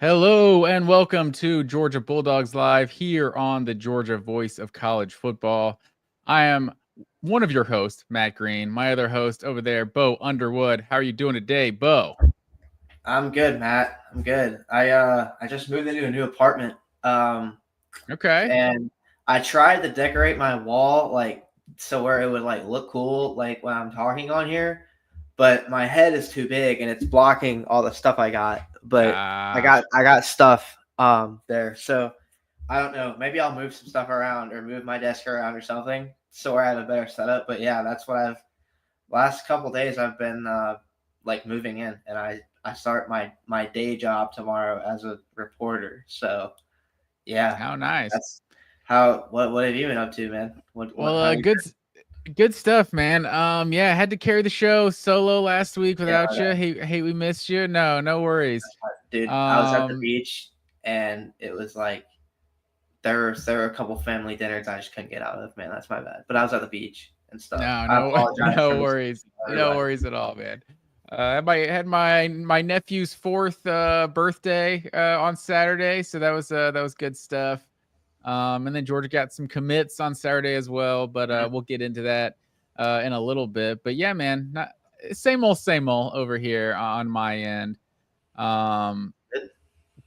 Hello and welcome to Georgia Bulldogs Live here on the Georgia Voice of College Football. I am one of your hosts, Matt Green. My other host over there, Bo Underwood. How are you doing today, Bo? I'm good, Matt. I'm good. I just moved into a new apartment. Okay. And I tried to decorate my wall so where it would look cool like when I'm talking on here, but my head is too big and it's blocking all the stuff I got. But I got stuff there. So I don't know. Maybe I'll move some stuff around or move my desk around or something so I have a better setup. But yeah, that's what last couple days I've been moving in, and I start my day job tomorrow as a reporter. So yeah, How nice. that's what have you been up to, man? Good stuff, man. Yeah, I had to carry the show solo last week Yeah, without you. Hey, we missed you. No worries. dude, I was at the beach and it was like there were a couple family dinners I just couldn't get out of, man. That's my bad. But I was at the beach and stuff. I apologize no for worries. No worries at all, man. I had my nephew's fourth birthday on Saturday, so that was good stuff. And then Georgia got some commits on Saturday as well, but we'll get into that in a little bit. But yeah, man, same old over here on my end.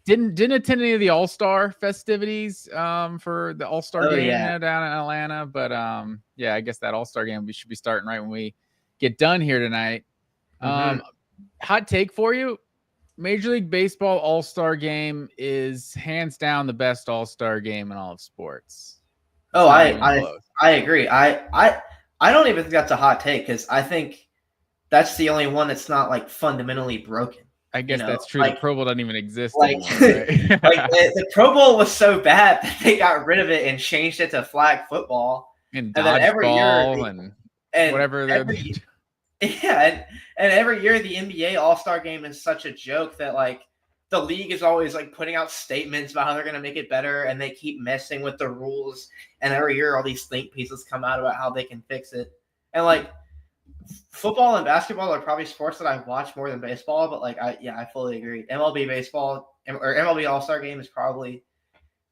Didn't attend any of the All-Star festivities for the All-Star game down in Atlanta, but yeah, I guess that All-Star game should be starting right when we get done here tonight. Hot take for you. Major League Baseball All-Star game is hands down the best All-Star game in all of sports. Oh, I agree. I don't even think that's a hot take because I think that's the only one that's not like fundamentally broken. I guess that's true. The Pro Bowl doesn't even exist anymore, right? the Pro Bowl was so bad that they got rid of it and changed it to flag football and then every year and whatever. Yeah, and every year the NBA All-Star Game is such a joke that the league is always putting out statements about how they're going to make it better, and they keep messing with the rules. And every year all these think pieces come out about how they can fix it. And football and basketball are probably sports that I watch more than baseball, but I fully agree. MLB baseball or MLB All-Star Game is probably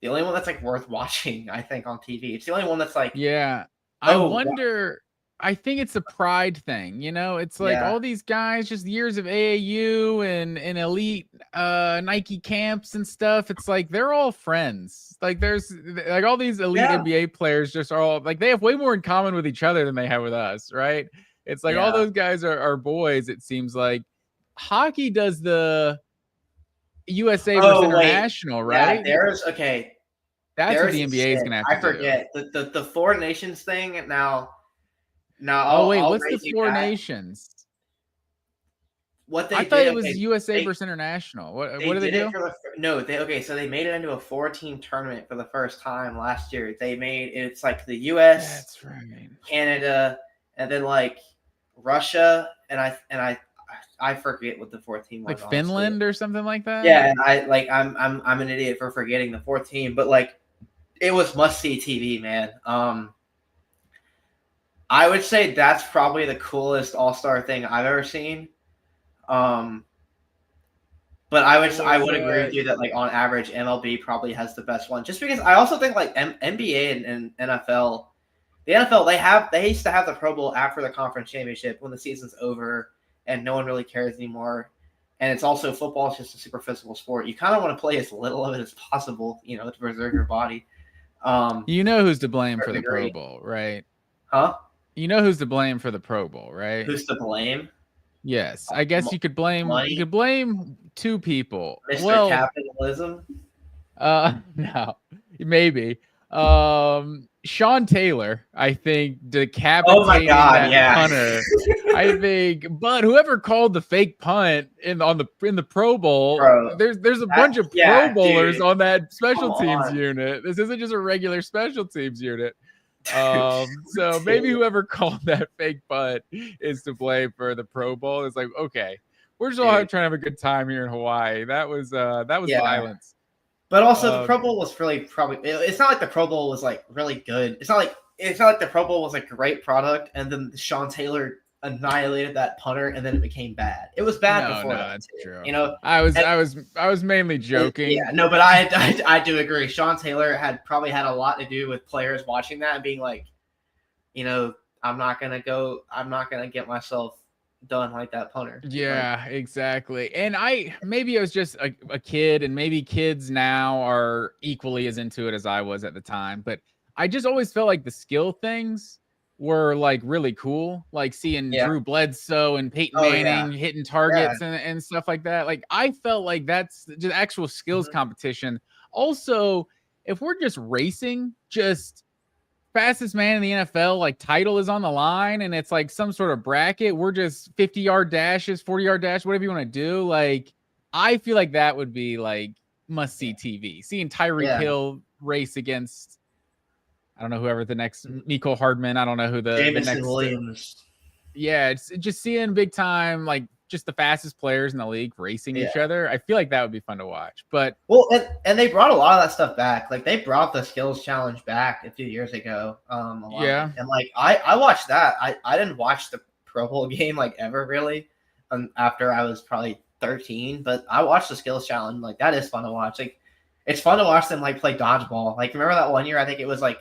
the only one that's worth watching, I think, on TV. It's the only one that's yeah. I wonder. I think it's a pride thing, it's all these guys, just years of AAU and elite Nike camps and stuff. It's they're all friends. There's all these elite NBA players just are all they have way more in common with each other than they have with us, right? It's all those guys are boys. It seems like hockey does the USA versus international, right? Yeah, that's what the NBA is gonna have to do. I forget the Four Nations thing now. What's the Four Nations? What they I thought it was USA versus international. What do they do? So they made it into a 4-team tournament for the first time last year. It's the US, that's right, Canada, and then Russia, and I forget what the fourth team was. Finland or something like that. Yeah, and I'm an idiot for forgetting the fourth team, but it was must see TV, man. I would say that's probably the coolest All-Star thing I've ever seen. But I would agree with you that on average MLB probably has the best one, just because I also think NBA and NFL, the NFL they used to have the Pro Bowl after the conference championship when the season's over and no one really cares anymore. And it's also football is just a super physical sport. You kind of want to play as little of it as possible, to preserve your body. Who's to blame for the Pro Bowl, right? Huh? Who's to blame for the Pro Bowl, right? Who's to blame? Yes, I guess you could blame. Money? You could blame two people. Mr. Capitalism. No, maybe. Sean Taylor, I think, decapitating that punter. I think, but whoever called the fake punt in the Pro Bowl, there's a bunch of Pro Bowlers on that special teams unit. This isn't just a regular special teams unit. So maybe whoever called that fake punt is to blame for the Pro Bowl. It's okay, we're just all trying to have a good time here in Hawaii. That was violence. But also the Pro Bowl was really it's not like the Pro Bowl was really good. It's not like the Pro Bowl was a great product and then the Sean Taylor annihilated that punter, and then it became bad. It was bad before that. That's true. You know, I was mainly joking. Yeah, no, but I do agree. Sean Taylor probably had a lot to do with players watching that and being like, you know, I'm not gonna get myself done like that punter. Yeah, exactly. And maybe I was just a kid, and maybe kids now are equally as into it as I was at the time, but I just always felt like the skill things were like really cool, like seeing Drew Bledsoe and Peyton Manning hitting targets and stuff like that. Like I felt like that's just actual skills competition. Also, if we're just racing, just fastest man in the NFL, like title is on the line, and it's like some sort of bracket. We're just 50-yard dashes, 40-yard dash, whatever you want to do. Like, I feel like that would be like must see TV. Seeing Tyreek Hill race against, I don't know, whoever the next Nico Hardman. I don't know who the next Williams. Yeah, it's just seeing big time, like just the fastest players in the league racing each other. I feel like that would be fun to watch. But and they brought a lot of that stuff back. Like they brought the skills challenge back a few years ago. And like I watched that. I didn't watch the Pro Bowl game like ever really after I was probably 13, but I watched the skills challenge. Like that is fun to watch. Like it's fun to watch them like play dodgeball. Like remember that one year? I think it was like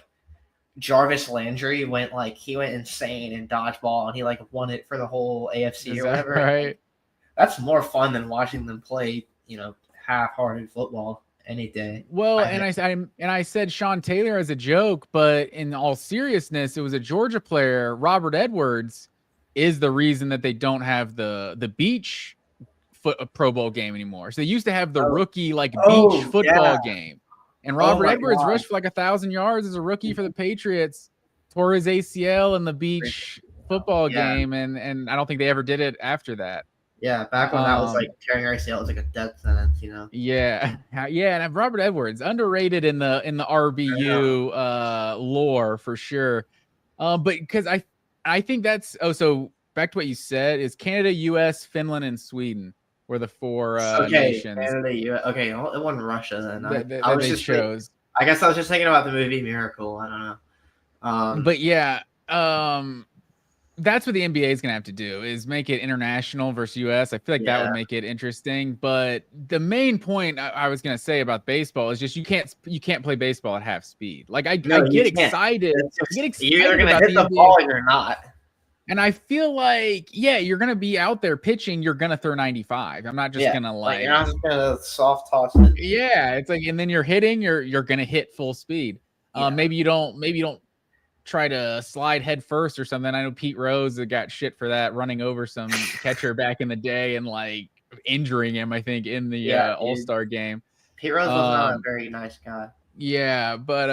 Jarvis Landry went insane in dodgeball, and he like won it for the whole AFC or whatever. Right. That's more fun than watching them play, half-hearted football any day. Well, I said Sean Taylor as a joke, but in all seriousness, it was a Georgia player, Robert Edwards, is the reason that they don't have the beach Pro Bowl game anymore. So they used to have the rookie beach football game. And Robert Edwards rushed for like 1,000 yards as a rookie for the Patriots, tore his ACL in the beach football game, and I don't think they ever did it after that. Yeah, back when that was like tearing your ACL was like a death sentence, Yeah, and Robert Edwards underrated in the RBU lore for sure. But because I think that's so back to what you said is Canada, U.S., Finland, and Sweden were the four nations. Canada, U.S. Okay, it wasn't Russia then. They chose. I guess I was just thinking about the movie Miracle. I don't know. But yeah, that's what the NBA is gonna have to do is make it international versus US. I feel like that would make it interesting. But the main point I was gonna say about baseball is just you can't play baseball at half speed. Like I get excited. You're gonna hit the ball or you're not. And I feel like, you're gonna be out there pitching. You're gonna throw 95. I'm not just gonna you're not just gonna soft toss it. Yeah, it's like, and then you're hitting. You're gonna hit full speed. Maybe you don't try to slide head first or something. I know Pete Rose got shit for that, running over some catcher back in the day and like injuring him, I think, in the All-Star game. Pete Rose was not a very nice guy. Yeah, but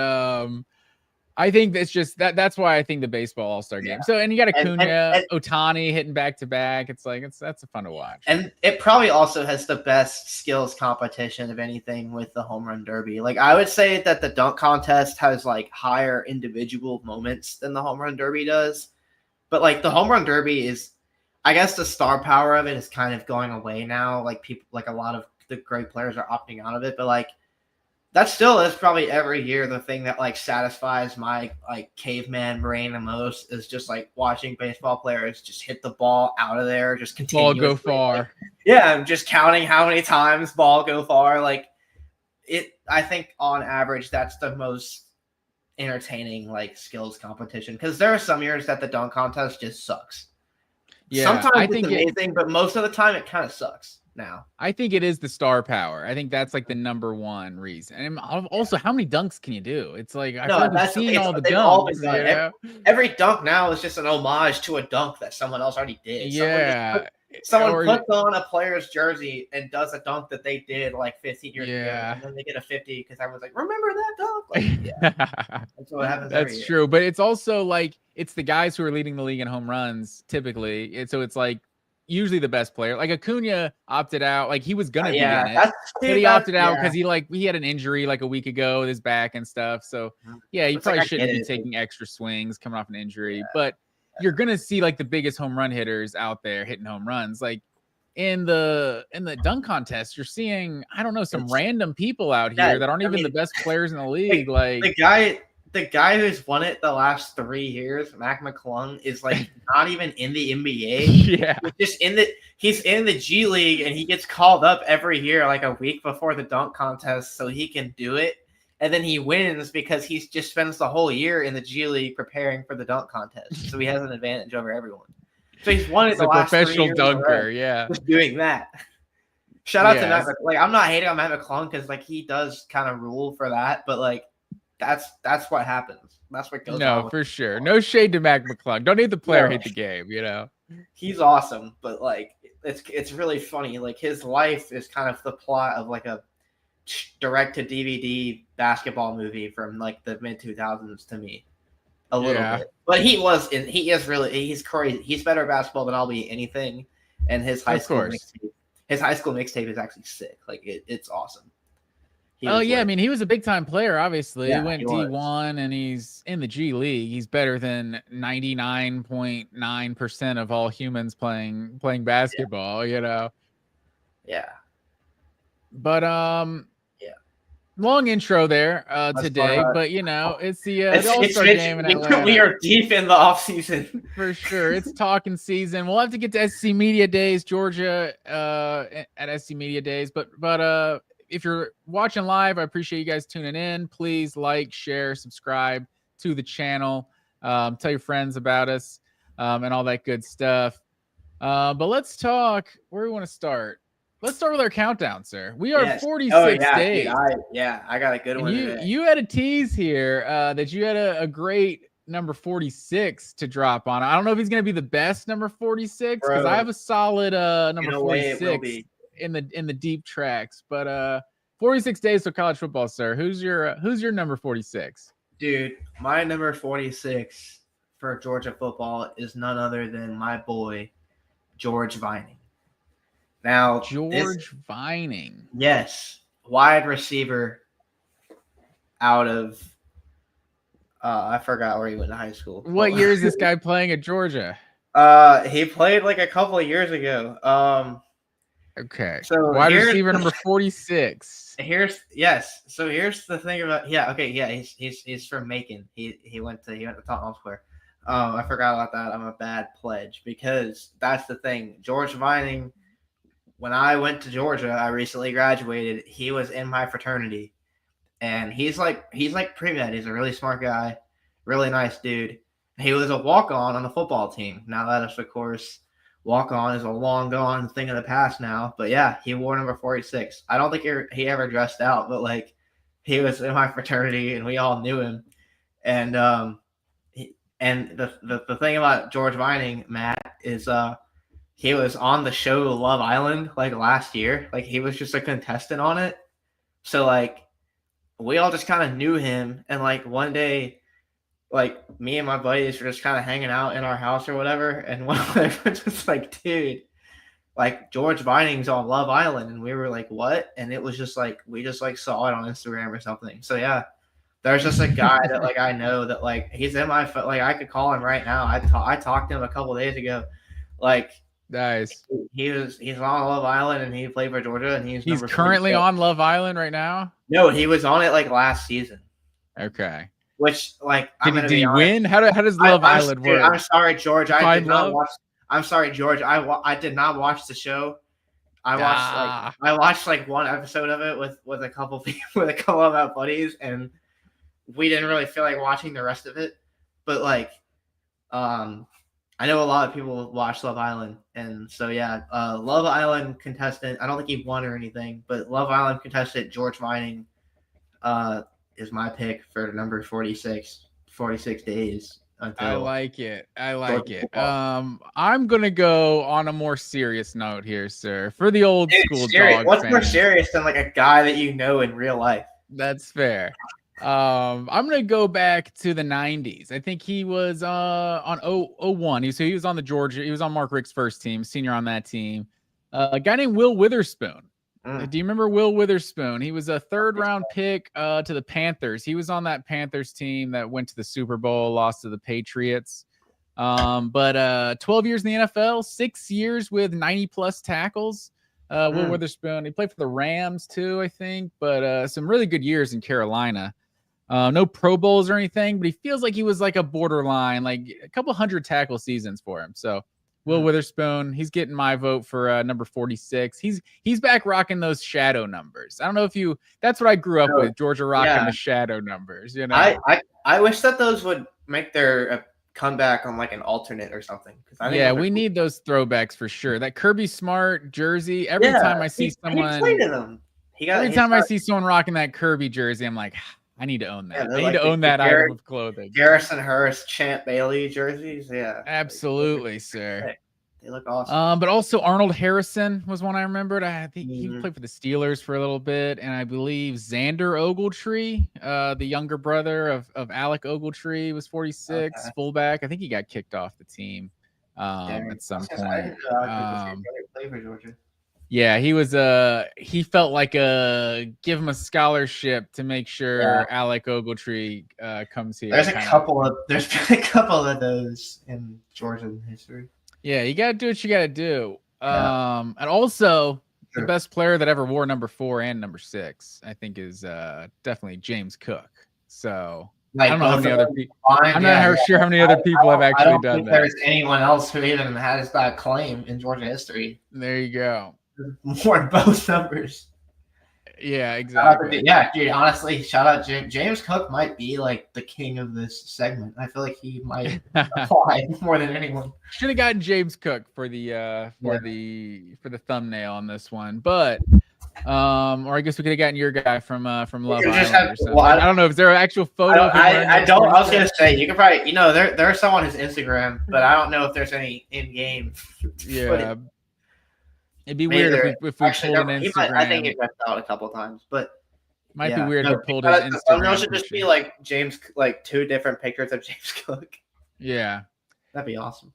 I think that's just that's why I think the baseball All-Star game. So, and you got Acuna, Ohtani hitting back to back. It's like that's fun to watch. And it probably also has the best skills competition of anything with the home run derby. Like I would say that the dunk contest has like higher individual moments than the home run derby does. But like the home run derby is, I guess the star power of it is kind of going away now. Like people, like a lot of the great players are opting out of it, but like that still is probably every year the thing that like satisfies my like caveman brain the most is just like watching baseball players just hit the ball out of there, just continue. Ball go far. Like, yeah, I'm just counting how many times ball go far. Like I think on average that's the most entertaining like skills competition because there are some years that the dunk contest just sucks. Yeah, sometimes it's amazing, but most of the time it kind of sucks. Now I think it is the star power. I think that's like the number one reason. And also, how many dunks can you do? It's like I feel like we've seen all the dunks. Every dunk now is just an homage to a dunk that someone else already did. Yeah, someone puts on a player's jersey and does a dunk that they did like 15 years ago, and then they get a 50 because everyone's like, "Remember that dunk?" Like, that's what happens. That's true, but it's also like it's the guys who are leading the league in home runs typically. So it's like. Usually the best player, like Acuna opted out, like he was gonna be in it, but he opted out because he had an injury like a week ago with his back and stuff. So he probably shouldn't be taking extra swings coming off an injury. But you're gonna see like the biggest home run hitters out there hitting home runs. Like in the dunk contest, you're seeing some random people out here that aren't even the best players in the league. Like the guy who's won it the last 3 years, Mac McClung, is like not even in the NBA. Yeah, he's in the G League, and he gets called up every year, like a week before the dunk contest, so he can do it. And then he wins because he just spends the whole year in the G League preparing for the dunk contest, so he has an advantage over everyone. So he's won it the last 3 years. Professional dunker, yeah, just doing that. Shout out to Matt. Like, I'm not hating on Matt McClung because like he does kind of rule for that, but like that's what happens. That's what goes on. No, for sure. No shade to Mac McClung. Don't need the player hate the game, you know. He's awesome, but like it's really funny. Like his life is kind of the plot of like a direct to DVD basketball movie from like the mid 2000s to me. A little bit. But he's crazy. He's better at basketball than I'll be anything. And his high school mixtape is actually sick. Like it's awesome. I mean, he was a big time player, obviously. He went D1 and he's in the G League. He's better than 99.9% of all humans playing basketball, you know. Yeah. But long intro there today, but you know, it's the All-Star game in Atlanta. We are deep in the off season. For sure. It's talking season. We'll have to get to SC Media Days, Georgia at SC Media Days, but if you're watching live, I appreciate you guys tuning in. Please like, share, subscribe to the channel. Tell your friends about us and all that good stuff. But let's talk. Where do we want to start? Let's start with our countdown, sir. We are 46 days. Dude, I got a good one today. You had a tease here that you had a great number 46 to drop on. I don't know if he's going to be the best number 46 because I have a solid number 46 in the deep tracks. But 46 days to college football, sir. Who's your number 46? Dude, my number 46 for Georgia football is none other than my boy George Vining. Now, George Vining. Yes, wide receiver out of I forgot where he went to high school. What year is this guy playing at Georgia? He played like a couple of years ago. Okay. So wide receiver number 46. So here's the thing about he's from Macon. He went to Tottenham Square. I forgot about that. I'm a bad pledge because that's the thing. George Vining, when I went to Georgia, I recently graduated. He was in my fraternity, and he's like pre-med. He's a really smart guy, really nice dude. He was a walk-on on the football team. Now that is, of course, walk-on is a long gone thing of the past now. But yeah, he wore number 46. I don't think he ever dressed out, but like he was in my fraternity, and we all knew him. And the thing about George Vining, Matt, is he was on the show Love Island like last year. Like he was just a contestant on it. So like we all just kind of knew him. And like one day, like me and my buddies were just kind of hanging out in our house or whatever. And one of them was just like, dude, like George Vining's on Love Island. And we were like, what? And it was just like, we just like saw it on Instagram or something. So yeah, there's just a guy that like I know that like he's in my like I could call him right now. I talked to him a couple of days ago. Like, nice. He's on Love Island and he played for Georgia and he's currently on Love Island right now. No, he was on it like last season. Okay. Which like did he win? How does Love Island work? I'm sorry, George. I did not watch. I'm sorry, George. I did not watch the show. I watched like one episode of it with a couple people, with a couple of my buddies, and we didn't really feel like watching the rest of it. But like, I know a lot of people watch Love Island, and so yeah, Love Island contestant. I don't think he won or anything, but Love Island contestant George Vining is my pick for number 46. 46 days. I like it. I'm gonna go on a more serious note here, sir. For the old school dog what's fans. More serious than like a guy that you know in real life? That's fair. I'm gonna go back to the 90s. I think he was on 01. He was on the Georgia. He was on Mark Richt's first team, senior on that team. A guy named Will Witherspoon. Do you remember Will Witherspoon? He was a third-round pick to the Panthers. He was on that Panthers team that went to the Super Bowl, lost to the Patriots. But 12 years in the NFL, 6 years with 90-plus tackles. Will Witherspoon. He played for the Rams too, I think, but some really good years in Carolina. No Pro Bowls or anything, but he feels like he was like a borderline, like a couple hundred tackle seasons for him. So Will Witherspoon, he's getting my vote for number 46. He's back rocking those shadow numbers. I don't know if you. That's what I grew up with. Georgia rocking the shadow numbers. You know, I wish that those would make their comeback on like an alternate or something. Yeah, we need those throwbacks for sure. That Kirby Smart jersey. Every time I see someone, every time I see someone rocking that Kirby jersey, I'm like, I need to own that. I need to own that item of clothing. Garrison Hurst, Champ Bailey jerseys. Yeah, absolutely, sir. They look awesome. But also Arnold Harrison was one I remembered. I think he played for the Steelers for a little bit, and I believe Xander Ogletree, the younger brother of Alec Ogletree, was 46, fullback. I think he got kicked off the team at some point. Yeah, he was he felt like give him a scholarship to make sure Alec Ogletree comes here. There's been a couple of those in Georgia history. Yeah, you gotta do what you gotta do. And also the best player that ever wore number 4 and number 6, I think, is definitely James Cook. So I don't know how many other people. I'm not sure how many other people have actually done that. There's anyone else who even has that claim in Georgia history. There you go. More in both numbers. Yeah, exactly. Yeah, dude, honestly, shout out James Cook might be like the king of this segment. I feel like he might apply more than anyone. Should have gotten James Cook for the thumbnail on this one, but or I guess we could have gotten your guy from Love Island or something. I don't know if there an actual photo. I was gonna say you could probably there's some on his Instagram, but I don't know if there's any in game. Yeah. It'd be weird if we pulled an Instagram. I think it messed out a couple times, but might be weird if we pulled his Instagram. The thumbnail should just be like like 2 different pictures of James Cook. Yeah, that'd be awesome.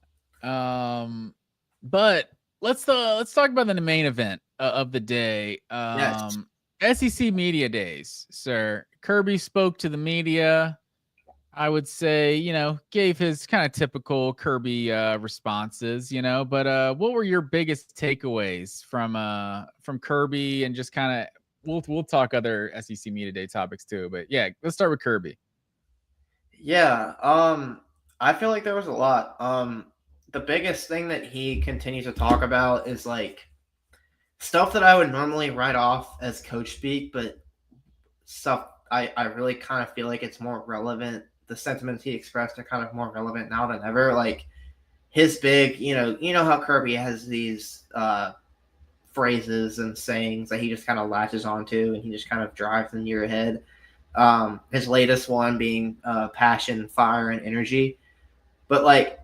But let's talk about the main event of the day. SEC Media Days, sir. Kirby spoke to the media. I would say, gave his kind of typical Kirby responses, but what were your biggest takeaways from Kirby, and just kind of we'll talk other SEC Media Day topics too, but yeah, let's start with Kirby. Yeah, I feel like there was a lot. The biggest thing that he continues to talk about is like stuff that I would normally write off as coach speak, but stuff I really kind of feel like it's more relevant. The sentiments he expressed are kind of more relevant now than ever. Like his big, you know how Kirby has these phrases and sayings that he just kind of latches onto and he just kind of drives them year ahead. His latest one being passion, fire, and energy. But like,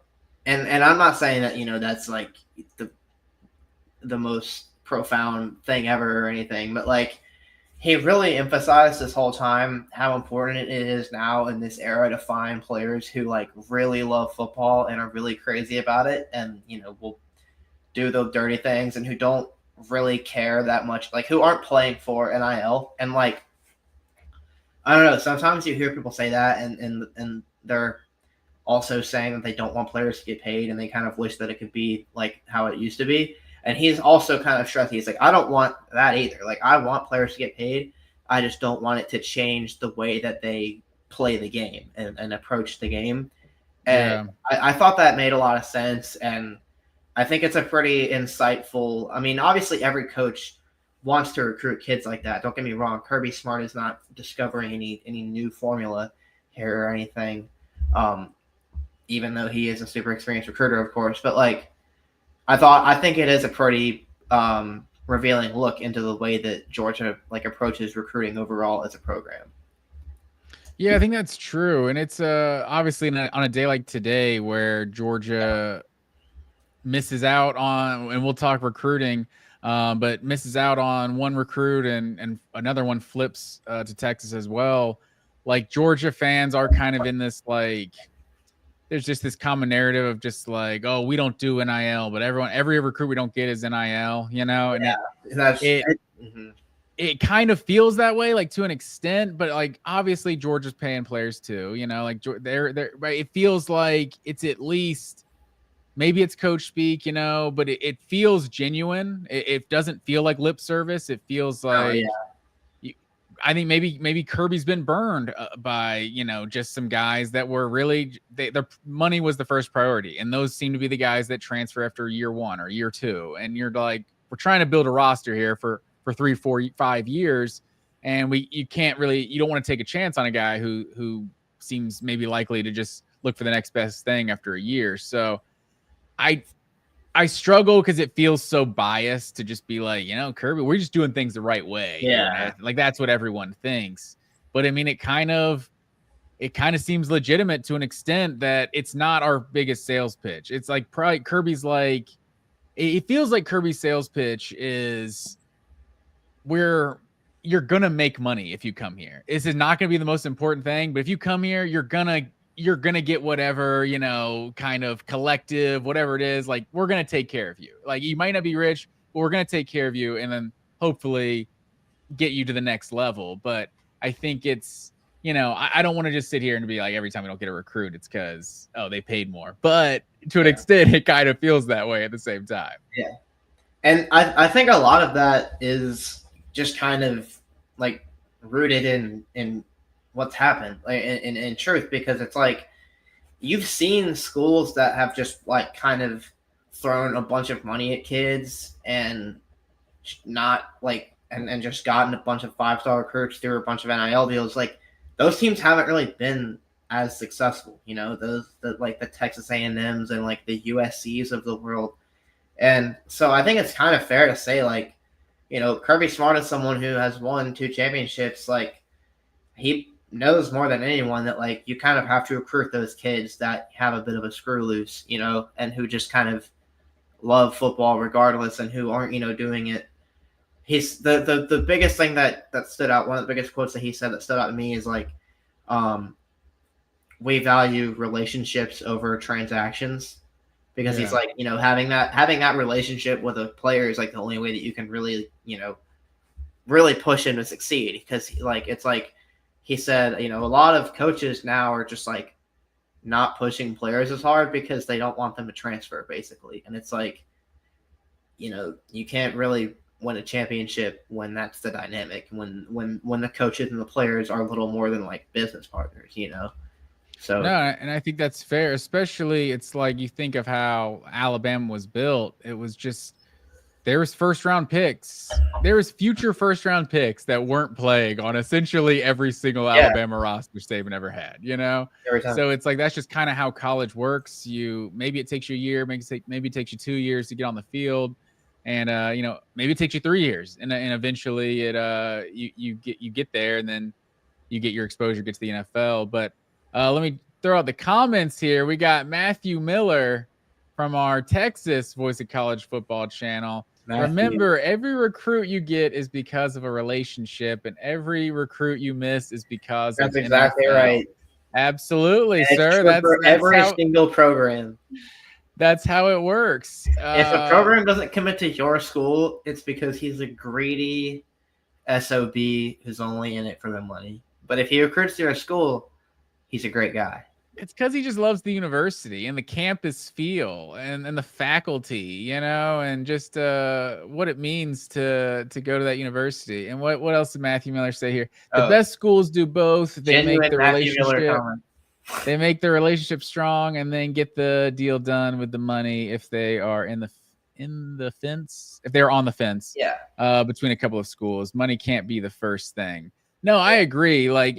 and I'm not saying that, that's like the most profound thing ever or anything, but like, he really emphasized this whole time how important it is now in this era to find players who like really love football and are really crazy about it, and will do the dirty things, and who don't really care that much, like who aren't playing for NIL. And like, I don't know, sometimes you hear people say that and they're also saying that they don't want players to get paid, and they kind of wish that it could be like how it used to be. And he's also kind of stressing, he's like, I don't want that either. Like, I want players to get paid. I just don't want it to change the way that they play the game and approach the game. And I thought that made a lot of sense. And I think it's a pretty insightful. I mean, obviously every coach wants to recruit kids like that. Don't get me wrong. Kirby Smart is not discovering any new formula here or anything. Even though he is a super experienced recruiter, of course. But like, I think it is a pretty revealing look into the way that Georgia like approaches recruiting overall as a program. Yeah, I think that's true, and it's obviously on a day like today where Georgia misses out on, and we'll talk recruiting, but misses out on one recruit and another one flips to Texas as well. Like, Georgia fans are kind of in this like. There's just this common narrative of just like, oh, we don't do NIL, but every recruit we don't get is NIL, and it kind of feels that way, like to an extent, but like obviously Georgia's paying players too, like they're right. It feels like it's at least maybe it's coach speak, but it feels genuine. It doesn't feel like lip service. It feels like I think maybe Kirby's been burned by, just some guys that were really their money was the first priority, and those seem to be the guys that transfer after year 1 or year 2, and you're like, we're trying to build a roster here for 3, 4, 5 years, and you don't want to take a chance on a guy who seems maybe likely to just look for the next best thing after a year. So I struggle because it feels so biased to just be like, Kirby, we're just doing things the right way. Yeah. Like that's what everyone thinks. But I mean, it kind of seems legitimate to an extent that it's not our biggest sales pitch. It's like probably Kirby's like, it feels like Kirby's sales pitch is you're going to make money if you come here. This is not going to be the most important thing, but if you come here, you're going to get whatever, kind of collective, whatever it is. Like, we're going to take care of you. Like, you might not be rich, but we're going to take care of you and then hopefully get you to the next level. But I think it's, I don't want to just sit here and be like, every time we don't get a recruit, it's because, they paid more. But to an extent, it kind of feels that way at the same time. Yeah. And I think a lot of that is just kind of like rooted in what's happened, like in truth, because it's like you've seen schools that have just like kind of thrown a bunch of money at kids and not like and just gotten a bunch of 5-star recruits through a bunch of NIL deals. Like those teams haven't really been as successful, like the Texas A&Ms and like the USCs of the world. And so I think it's kind of fair to say, like, Kirby Smart is someone who has won 2 championships. Like, he knows more than anyone that, like, you kind of have to recruit those kids that have a bit of a screw loose, and who just kind of love football regardless and who aren't, doing it. He's the biggest thing that stood out, one of the biggest quotes that he said that stood out to me is, like, we value relationships over transactions. Because he's like, having that relationship with a player is like the only way that you can really, really push him to succeed. Because like it's like he said, a lot of coaches now are just like not pushing players as hard because they don't want them to transfer, basically. And it's like, you can't really win a championship when that's the dynamic. When the coaches and the players are a little more than like business partners, So no, and I think that's fair, especially it's like you think of how Alabama was built. It was just there was first-round picks. There was future first-round picks that weren't playing on essentially every single Alabama roster Saban ever had, Every time. So it's like that's just kind of how college works. Maybe it takes you a year, maybe it takes you 2 years to get on the field, and maybe it takes you 3 years, and eventually you get there, and then you get your exposure, get to the NFL, but. Let me throw out the comments here. We got Matthew Miller from our Texas Voice of College Football channel. Matthew. Remember, every recruit you get is because of a relationship, and every recruit you miss is because that's exactly NFL. Right. Absolutely, sir. That's every single program. That's how it works. If a program doesn't commit to your school, it's because he's a greedy SOB who's only in it for the money. But if he recruits to your school, he's a great guy. It's because he just loves the university and the campus feel and the faculty, and just what it means to go to that university. And what else did Matthew Miller say here? The best schools do both. They make the relationship strong and then get the deal done with the money if they are in the fence. If they're on the fence, between a couple of schools, money can't be the first thing. No, I agree. Like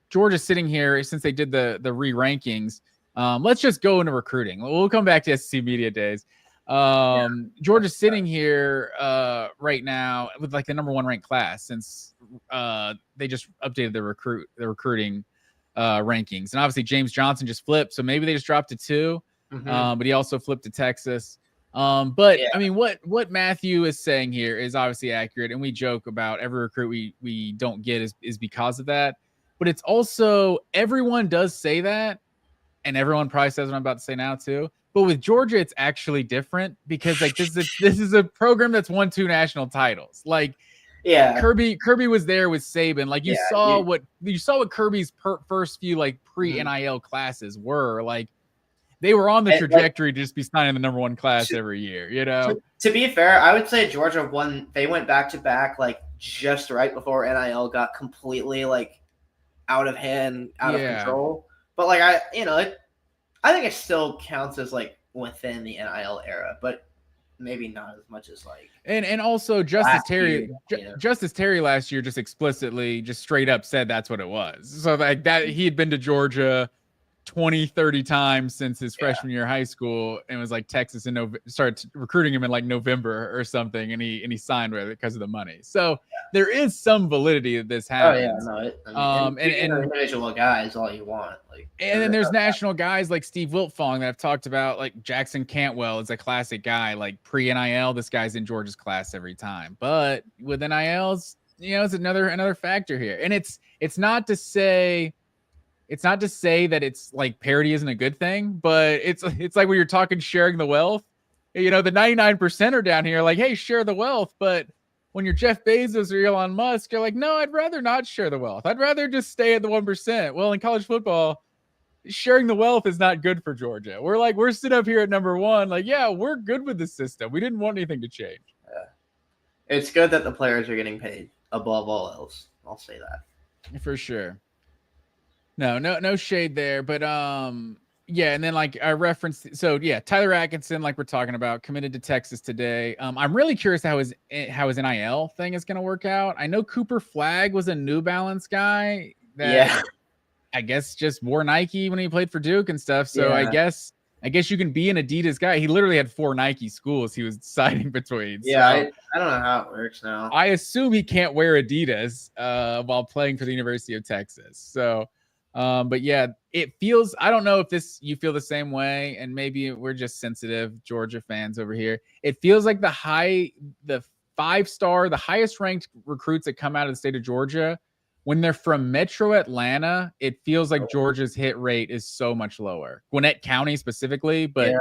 Georgia's sitting here since they did the re-rankings. Let's just go into recruiting. We'll come back to SEC Media Days. Georgia's sitting here right now with like the number 1 ranked class since they just updated the recruiting rankings. And obviously James Johnson just flipped, so maybe they just dropped to 2. But he also flipped to Texas. I mean, what Matthew is saying here is obviously accurate, and we joke about every recruit we don't get is because of that. But it's also, everyone does say that, and everyone probably says what I'm about to say now too. But with Georgia, it's actually different because like this is a program that's won 2 national titles. Like, Kirby was there with Saban. Like you saw what Kirby's first few like pre-NIL classes were like. they were on the trajectory to just be signing the number one class every year, you know? To be fair, I would say Georgia they went back to back, like just right before NIL got completely like out of hand, out of control. But like I think it still counts as like within the NIL era, but maybe not as much as like. And also Justice Terry last year just explicitly, just straight up said that's what it was. So like that he had been to Georgia 20, 30 times since his freshman year of high school, and was like Texas started recruiting him in like November or something, and he signed with it because of the money. So there is some validity that this happens. And individual guys all you want. Like, and then there's national guys like Steve Wiltfong that I've talked about, like Jackson Cantwell is a classic guy, like pre-NIL, this guy's in Georgia's class every time. But with NILs, it's another factor here. And it's not to say that it's like parity isn't a good thing, but it's like when you're talking sharing the wealth, the 99% are down here like, hey, share the wealth. But when you're Jeff Bezos or Elon Musk, you're like, no, I'd rather not share the wealth. I'd rather just stay at the 1%. Well, in college football, sharing the wealth is not good for Georgia. We're sitting up here at number one. Like, yeah, we're good with the system. We didn't want anything to change. Yeah. It's good that the players are getting paid above all else. I'll say that. For sure. No shade there, but yeah, and then like I referenced, so yeah, Tyler Atkinson, like we're talking about, committed to Texas today. I'm really curious how his NIL thing is going to work out. I know Cooper Flagg was a New Balance guy that I guess just wore Nike when he played for Duke and stuff. So I guess you can be an Adidas guy. He literally had 4 Nike schools he was signing between. Yeah, so I don't know how it works now. I assume he can't wear Adidas while playing for the University of Texas. So. But yeah, it feels, I don't know if you feel the same way, and maybe we're just sensitive Georgia fans over here. It feels like the 5-star, the highest ranked recruits that come out of the state of Georgia, when they're from Metro Atlanta, it feels like Georgia's hit rate is so much lower. Gwinnett County specifically, but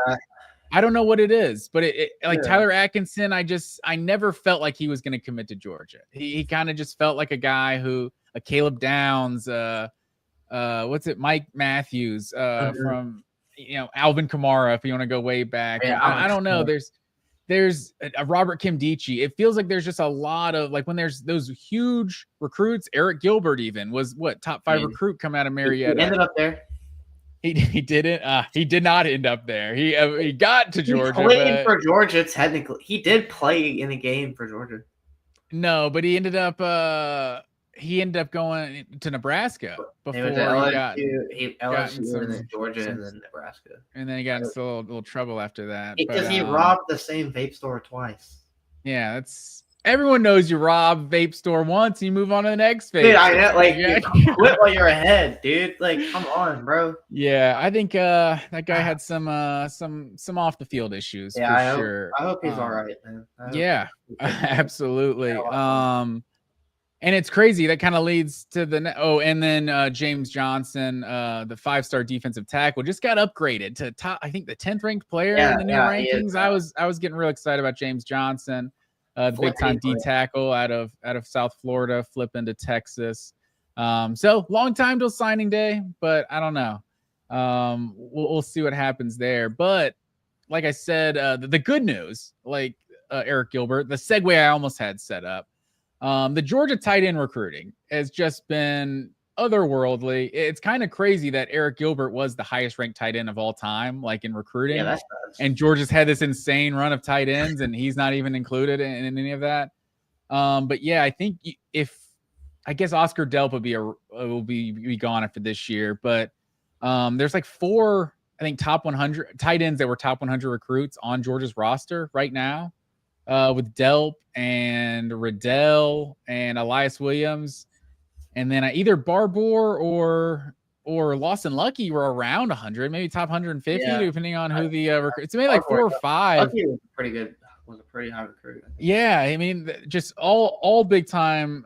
I don't know what it is, but Tyler Atkinson, I never felt like he was going to commit to Georgia. He kind of just felt like a guy a Caleb Downs, Mike Matthews, from Alvin Kamara, if you want to go way back. I don't know. There's a Robert Kimdichie. It feels like there's just a lot of, like, when there's those huge recruits. Eric Gilbert even was top 5 recruit come out of Marietta. He ended up there. He didn't. He did not end up there. He got to Georgia. He played for Georgia technically. He did play in a game for Georgia. No, but he ended up going to Nebraska before he got LSU and then Georgia and then Nebraska. And then he got into a little trouble after that. Because he robbed the same vape store twice. Yeah, everyone knows you rob vape store once, you move on to the next vape. Dude, I know, quit while you're ahead, dude. Like, come on, bro. Yeah, I think that guy had some off the field issues. Yeah, for sure. I hope he's all right, man. Yeah, absolutely. And it's crazy. That kind of leads to and then James Johnson, the 5-star defensive tackle, just got upgraded to top, I think the 10th ranked player in the new rankings. I was getting real excited about James Johnson, the big time D tackle out of South Florida, flipping to Texas. So long time till signing day, but I don't know. We'll see what happens there. But like I said, the good news, like Eric Gilbert, the segue I almost had set up. The Georgia tight end recruiting has just been otherworldly. It's kind of crazy that Eric Gilbert was the highest ranked tight end of all time, like in recruiting. Yeah, that's nuts. And Georgia's had this insane run of tight ends, and he's not even included in any of that. But yeah, I think I guess Oscar Delp will be gone after this year. But there's like 4, I think, top 100 tight ends that were top 100 recruits on Georgia's roster right now. With Delp and Riddell and Elias Williams, and then either Barbour or Lawson Lucky were around 100, maybe top 150, depending on who the recruits. Maybe like 4 or 5. Lucky was pretty good. Was a pretty high recruit. Yeah, I mean, just all big time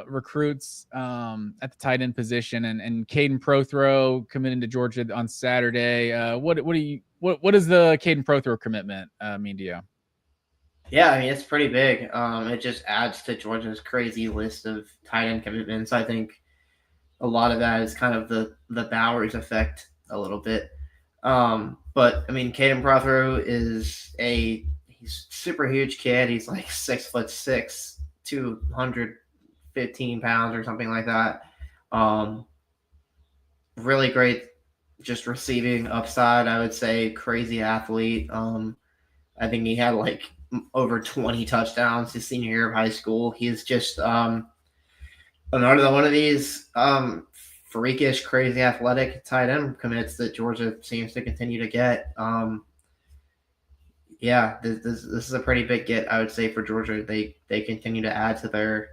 recruits at the tight end position, and Caden Prothrow committing to Georgia on Saturday. What does the Caden Prothrow commitment mean to you? Yeah, I mean, it's pretty big. It just adds to Georgia's crazy list of tight end commitments. I think a lot of that is kind of the Bowers effect a little bit. But I mean, Caden Prothero he's super huge kid. He's like 6'6", 215 pounds or something like that. Really great, just receiving upside. I would say crazy athlete. I think he had like over 20 touchdowns his senior year of high school. He's just another one of these freakish, crazy athletic tight end commits that Georgia seems to continue to get. Yeah, this is a pretty big get, I would say, for Georgia. They continue to add to their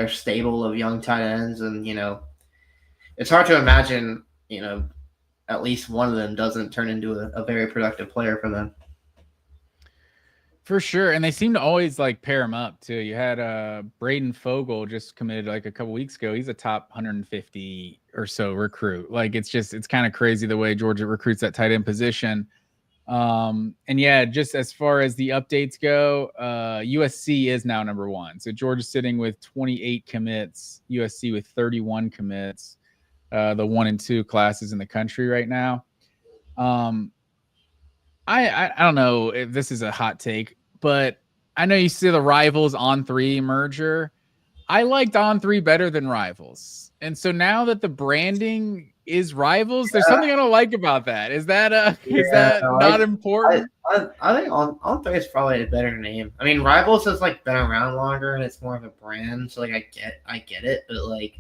stable of young tight ends, and it's hard to imagine at least one of them doesn't turn into a very productive player for them. For sure, and they seem to always like pair them up too. You had Braden Fogel just committed like a couple weeks ago. He's a top 150 or so recruit. Like it's kind of crazy the way Georgia recruits that tight end position. And yeah, just as far as the updates go, USC is now number 1. So Georgia's sitting with 28 commits, USC with 31 commits, the 1 and 2 classes in the country right now. I don't know if this is a hot take, but I know you see the Rivals On3 merger. I liked On3 better than Rivals. And so now that the branding is Rivals, there's something I don't like about that. Is that not important? I think On3 is probably a better name. I mean, Rivals has like been around longer and it's more of a brand, so like I get it, but like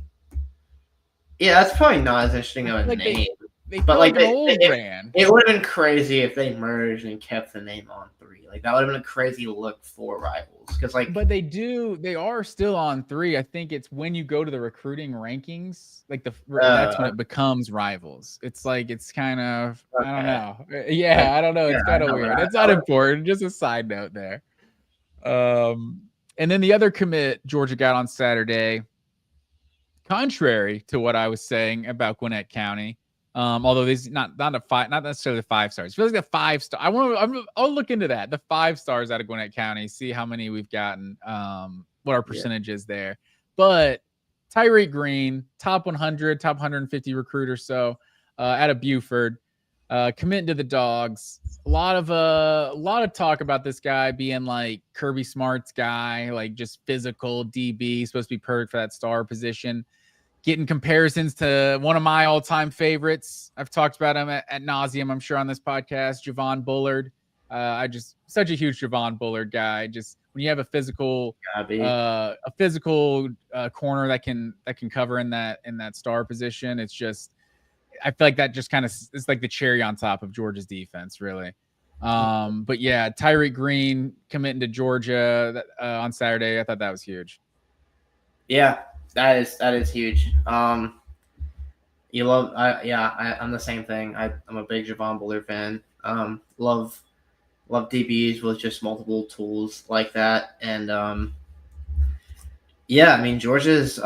yeah, that's probably not as interesting of a name. But like an old brand. It would have been crazy if they merged and kept the name On3. Like that would have been a crazy look for Rivals, because like. But they are still On3. I think it's when you go to the recruiting rankings, like that's when it becomes Rivals. It's like it's kind of okay. I don't know. Yeah, I don't know. It's kind of weird. It's not important. Just a side note there. And then the other commit Georgia got on Saturday, contrary to what I was saying about Gwinnett County. Although these not necessarily 5 stars. It feels like the 5-star. I'll look into that. The 5 stars out of Gwinnett County, see how many we've gotten, what our percentage is there. But Tyreek Green, top 100, top 150 recruit or so, out of Buford, committing to the Dogs. A lot of talk about this guy being like Kirby Smart's guy, like just physical DB, supposed to be perfect for that star position. Getting comparisons to one of my all-time favorites. I've talked about him at nauseum, I'm sure, on this podcast, Javon Bullard. Such a huge Javon Bullard guy. Just when you have a physical corner that can cover in that star position, it's just, I feel like that just kind of is like the cherry on top of Georgia's defense, really. But yeah, Tyreek Green committing to Georgia on Saturday. I thought that was huge. Yeah. That is huge. I'm the same thing. I'm a big Javon Bullard fan. Love DBs with just multiple tools like that, and I mean Georgia's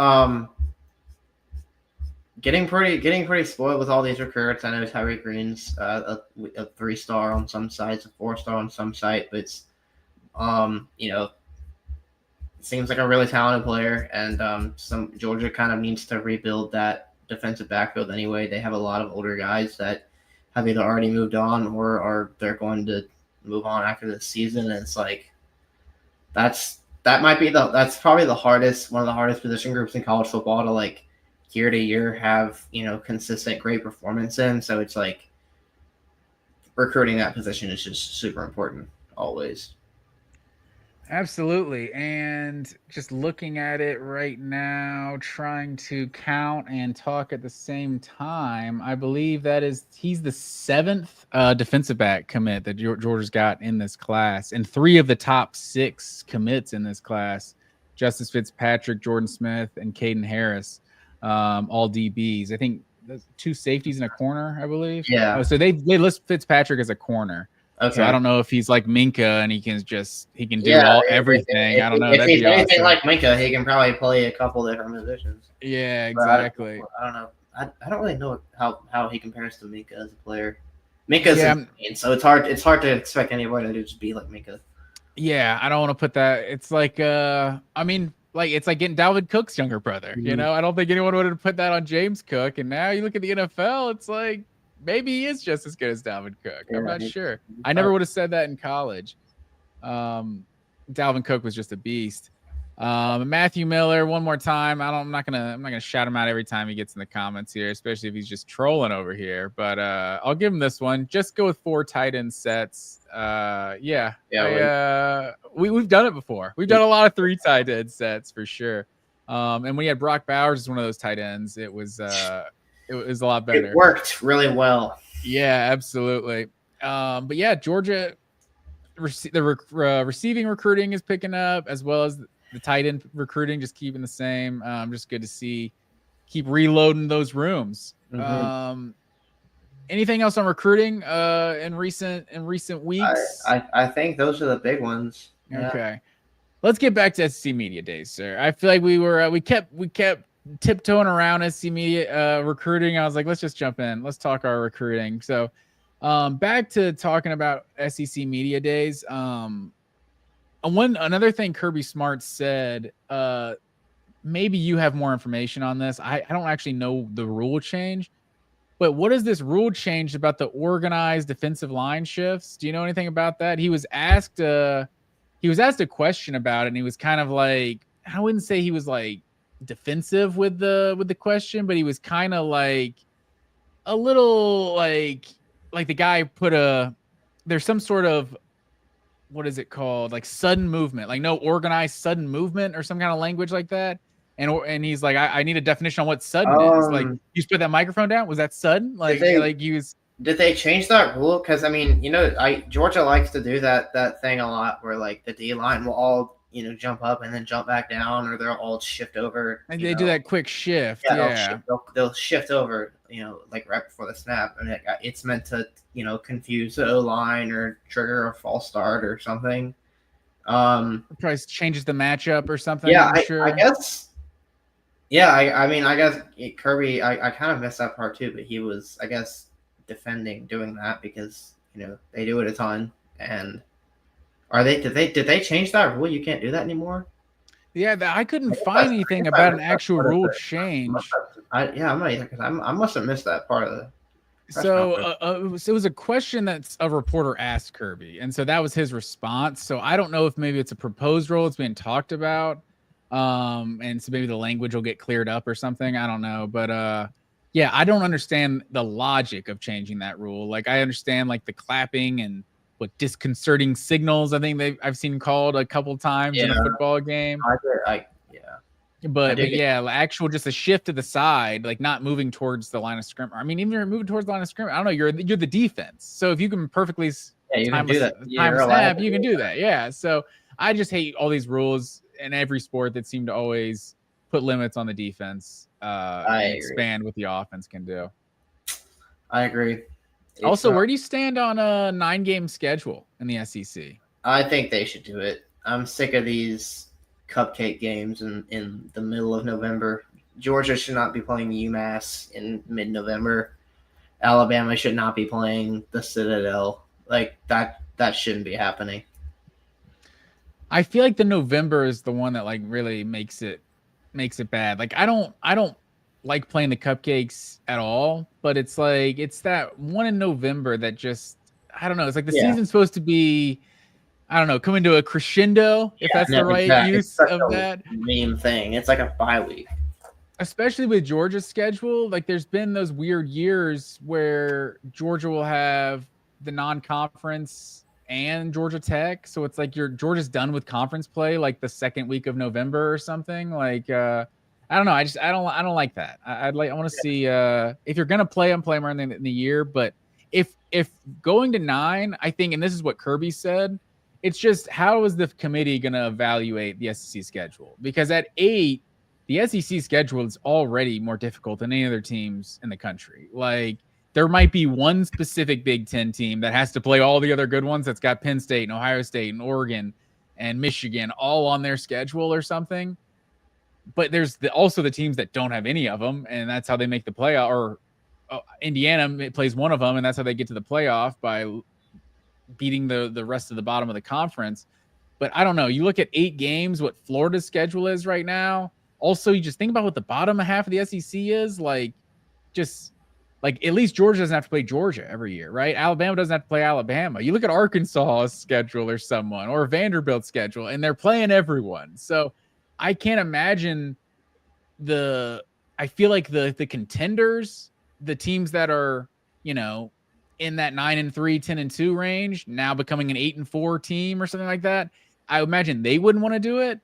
getting pretty spoiled with all these recruits. I know Tyreek Green's a 3-star on some sites, a 4-star on some site, but it's seems like a really talented player, and some Georgia kind of needs to rebuild that defensive backfield anyway. They have a lot of older guys that have either already moved on or they're going to move on after this season. And it's like that's probably one of the hardest position groups in college football to like year to year have consistent great performance in. So it's like recruiting that position is just super important always. Absolutely. And just looking at it right now, trying to count and talk at the same time, I believe he's the 7th defensive back commit that Georgia's got in this class, and 3 of the top 6 commits in this class, Justice Fitzpatrick, Jordan Smith, and Caden Harris, all DBs. I think 2 safeties and a corner, I believe. Yeah. Oh, so they list Fitzpatrick as a corner. Okay. So I don't know if he's like Minka and he can do everything. I don't know. If he's anything like Minka, he can probably play a couple different positions. Yeah, exactly. I don't know. I don't really know how he compares to Minka as a player. Minka's insane, so it's hard to expect anybody to just be like Minka. Yeah, I don't want to put that. It's like I mean, like it's like getting Dalvin Cook's younger brother. Mm-hmm. I don't think anyone would have put that on James Cook. And now you look at the NFL, it's like Maybe he is just as good as Dalvin Cook. Yeah, I'm not sure. I never would have said that in college. Dalvin Cook was just a beast. Matthew Miller, one more time. I'm not gonna shout him out every time he gets in the comments here, especially if he's just trolling over here. But I'll give him this one. Just go with 4 tight end sets. We've done it before. We've done a lot of 3 tight end sets for sure. And when you had Brock Bowers as one of those tight ends, it was a lot better. It worked really well. Yeah, absolutely. But yeah, Georgia, the receiving recruiting is picking up, as well as the tight end recruiting, just keeping the same. Just good to see, keep reloading those rooms. Mm-hmm. Anything else on recruiting in recent weeks? I think those are the big ones. Yeah. Okay, let's get back to SEC Media Days, sir. I feel like we kept tiptoeing around SEC Media recruiting. I was like, let's just jump in. Let's talk our recruiting. So back to talking about SEC Media Days. Another thing Kirby Smart said, maybe you have more information on this. I don't actually know the rule change, but what is this rule change about the organized defensive line shifts? Do you know anything about that? He was asked a question about it, and he was kind of like, I wouldn't say he was like defensive with the question, but he was kind of like a little like the guy put there's some sort of, what is it called? Like sudden movement, like no organized sudden movement or some kind of language like that. And he's like, I need a definition on what sudden is. Like, you put that microphone down. Was that sudden? Like, did they change that rule? Because I mean, Georgia likes to do that thing a lot, where like the D line will all jump up and then jump back down, or they'll all shift over. And they do that quick shift. Yeah, they'll shift over. Like right before the snap, and it's meant to confuse the O-line or trigger a false start or something. Probably changes the matchup or something. Yeah, I guess. Yeah, I mean, I guess Kirby. I kind of missed that part too, but he was, I guess, defending doing that because they do it a ton. And did they change that rule? You can't do that anymore. Yeah, I couldn't find anything about an actual rule change. I must have missed that part of the. So it was a question that a reporter asked Kirby, and so that was his response. So I don't know if maybe it's a proposed rule it's being talked about, and so maybe the language will get cleared up or something. I don't know, but yeah, I don't understand the logic of changing that rule. Like, I understand like the clapping and what disconcerting signals I think I've seen called a couple times in a football game. But yeah, actual just a shift to the side, like not moving towards the line of scrimmage. I mean, even if you're moving towards the line of scrimmage, I don't know. You're the defense, so if you can perfectly time a snap, you can do that. Yeah. So I just hate all these rules in every sport that seem to always put limits on the defense and expand what the offense can do. I agree. Also, where do you stand on a 9-game schedule in the SEC? I think they should do it. I'm sick of these cupcake games in the middle of November. Georgia should not be playing UMass in mid-November. Alabama should not be playing the Citadel. Like, that shouldn't be happening. I feel like the November is the one that like really makes it bad. Like, I don't like playing the cupcakes at all, but it's like it's that one in November that just, I don't know. It's like the season's supposed to be, I don't know, come into a crescendo, if that's the right use of that meme thing. It's like a bye week, especially with Georgia's schedule. Like, there's been those weird years where Georgia will have the non-conference and Georgia Tech, so it's like Georgia's done with conference play like the second week of November or something. Like, I don't know. I don't like that. I want to see if you're gonna play them, play them in the year. But if going to 9, I think, and this is what Kirby said, it's just, how is the committee gonna evaluate the SEC schedule? Because at 8, the SEC schedule is already more difficult than any other teams in the country. Like, there might be one specific Big Ten team that has to play all the other good ones that's got Penn State and Ohio State and Oregon and Michigan all on their schedule or something. But there's also the teams that don't have any of them, and that's how they make the playoff. Or Indiana plays one of them, and that's how they get to the playoff, by beating the rest of the bottom of the conference. But I don't know. You look at 8 games, what Florida's schedule is right now. Also, you just think about what the bottom half of the SEC is. Like, just like at least Georgia doesn't have to play Georgia every year, right? Alabama doesn't have to play Alabama. You look at Arkansas's schedule or someone, or Vanderbilt's schedule, and they're playing everyone. So I can't imagine I feel like the contenders, the teams that are, in that 9-3, 10-2 range, now becoming an 8-4 team or something like that, I imagine they wouldn't want to do it.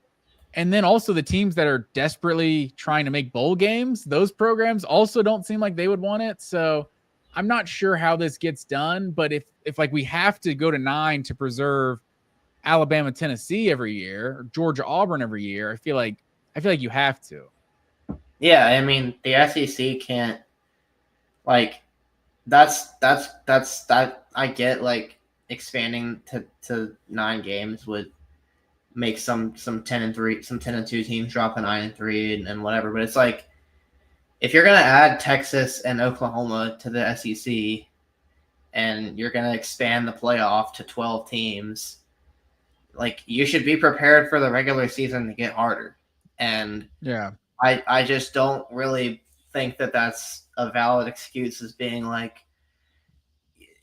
And then also the teams that are desperately trying to make bowl games, those programs also don't seem like they would want it. So I'm not sure how this gets done, but if like we have to go to 9 to preserve Alabama, Tennessee every year, or Georgia, Auburn every year, I feel like you have to. Yeah, I mean the SEC can't, like, that's that I get, like, expanding to 9 games would make some 10-3, some 10-2 teams drop a 9-3 and whatever. But it's like, if you're gonna add Texas and Oklahoma to the SEC, and you're gonna expand the playoff to 12 teams, like, you should be prepared for the regular season to get harder. And yeah, I just don't really think that that's a valid excuse as being like,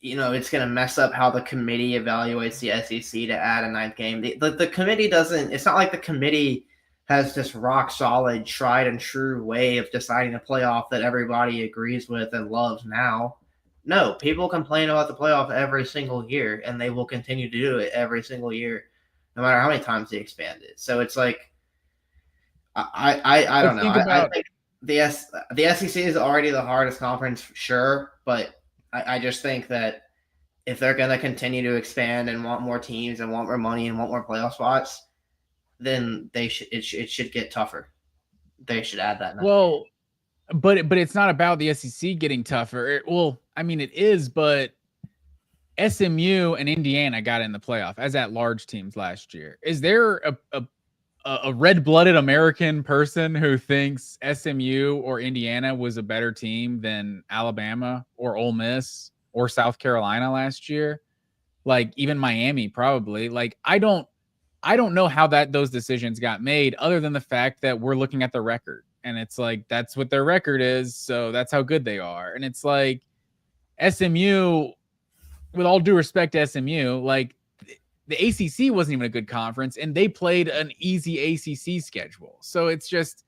it's going to mess up how the committee evaluates the SEC to add a 9th game. The committee doesn't – it's not like the committee has this rock-solid, tried-and-true way of deciding a playoff that everybody agrees with and loves now. No, people complain about the playoff every single year, and they will continue to do it every single year, no matter how many times they expand it. So it's like, I don't know. I think the SEC is already the hardest conference, sure, but I just think that if they're going to continue to expand and want more teams and want more money and want more playoff spots, then it should get tougher. They should add that. Well, but it's not about the SEC getting tougher. I mean, it is, but SMU and Indiana got in the playoff as at-large teams last year. Is there a red-blooded American person who thinks SMU or Indiana was a better team than Alabama or Ole Miss or South Carolina last year? Like, even Miami, probably. Like, I don't know how those decisions got made, other than the fact that we're looking at the record, and it's like, that's what their record is, so that's how good they are. And it's like, SMU, with all due respect to SMU, like, the ACC wasn't even a good conference, and they played an easy ACC schedule. So it's just,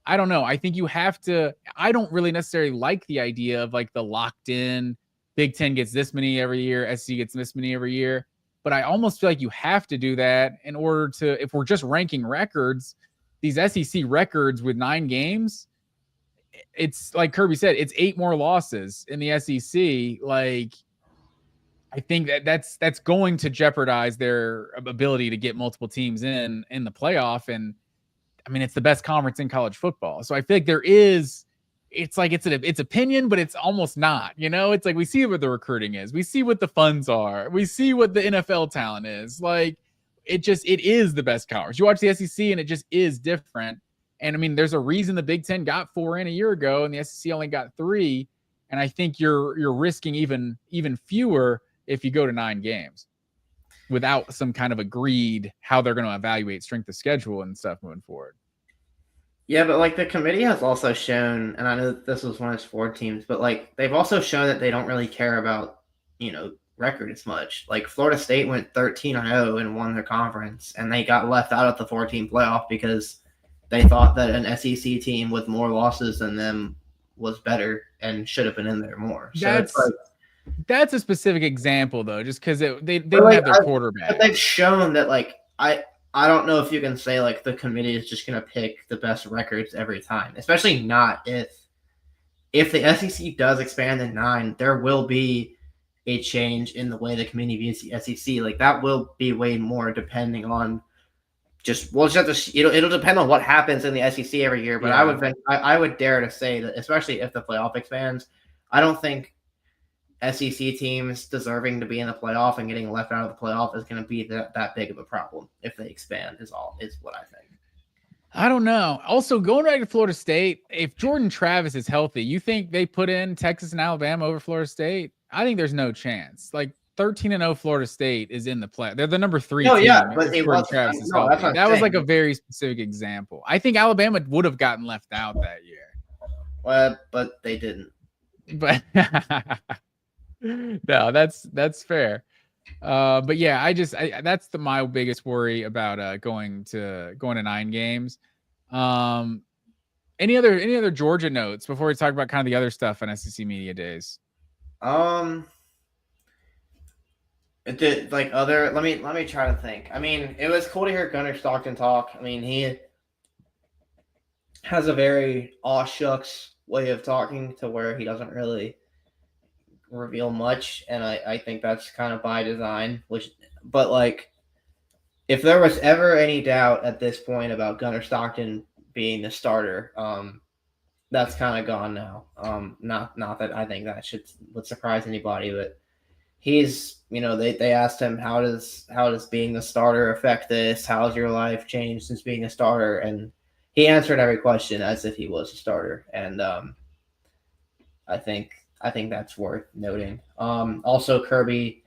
I don't know. I think you have to, I don't really necessarily like the idea of like the locked in Big Ten gets this many every year, SC gets this many every year. But I almost feel like you have to do that in order to, if we're just ranking records, these SEC records with 9 games, it's like Kirby said, it's 8 more losses in the SEC. Like, I think that's going to jeopardize their ability to get multiple teams in the playoff. And I mean, it's the best conference in college football. So I feel like it's like, it's opinion, but it's almost not, it's like, we see what the recruiting is. We see what the funds are. We see what the NFL talent is. Like, it is the best conference. You watch the SEC and it just is different. And I mean, there's a reason the Big Ten got 4 in a year ago and the SEC only got 3. And I think you're risking even fewer if you go to 9 games without some kind of agreed how they're going to evaluate strength of schedule and stuff moving forward. Yeah, but like the committee has also shown, and I know that this was one of its 4 teams, but like they've also shown that they don't really care about, record as much. Like Florida State went 13-0 and won their conference, and they got left out of the 4-team playoff because they thought that an SEC team with more losses than them was better and should have been in there more. So that's a specific example, though, just because they didn't have their quarterback. But they've shown that, like, I don't know if you can say, like, the committee is just going to pick the best records every time, especially not if the SEC does expand to 9, there will be a change in the way the committee views the SEC. Like, that will be way more depending on it'll depend on what happens in the SEC every year. But yeah. I would dare to say that, especially if the playoff expands, I don't think SEC teams deserving to be in the playoff and getting left out of the playoff is going to be that big of a problem if they expand is what I think. I don't know. Also, going back to Florida State, if Jordan Travis is healthy, you think they put in Texas and Alabama over Florida State? I think there's no chance. Like, 13-0 Florida State is in the play. They're the number 3 team. Yeah, but that was like a very specific example. I think Alabama would have gotten left out that year. Well, but they didn't. But no, that's fair. But yeah, that's my biggest worry about going to 9 games. Any other Georgia notes before we talk about kind of the other stuff on SEC Media Days? Let me try to think. I mean, it was cool to hear Gunnar Stockton talk. I mean, he has a very aw shucks way of talking to where he doesn't really reveal much, and I think that's kind of by design. But like, if there was ever any doubt at this point about Gunnar Stockton being the starter, that's kind of gone now. Not that I think that would surprise anybody, but he's, they asked him, how does being the starter affect this? How's your life changed since being a starter? And he answered every question as if he was a starter, and I think that's worth noting. Also, Kirby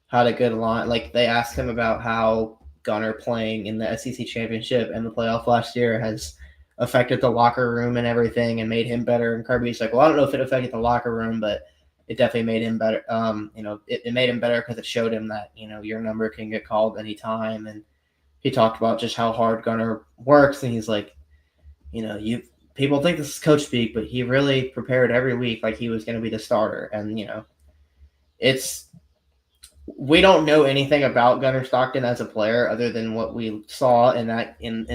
had a good line. Like, they asked him about how Gunnar playing in the SEC championship and the playoff last year has affected the locker room and everything and made him better. And Kirby's like, well, I don't know if it affected the locker room, but it definitely made him better. It made him better because it showed him that, your number can get called anytime. And he talked about just how hard Gunnar works. And he's like, people think this is coach speak, but he really prepared every week like he was going to be the starter. And, we don't know anything about Gunnar Stockton as a player other than what we saw in that game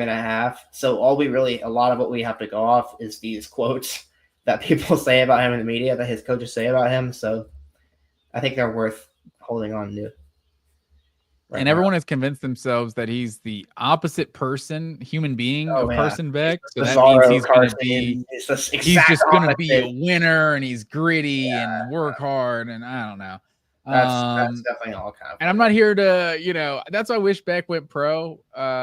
and a half. So a lot of what we have to go off is these quotes that people say about him in the media, that his coaches say about him. So I think they're worth holding on to. And everyone has convinced themselves that he's the opposite human being of Carson Beck. So that means he's going to be, he's just going to be a winner, and he's gritty and work hard. And I don't know. That's definitely all kind of. And I'm not here to, that's why I wish Beck went pro,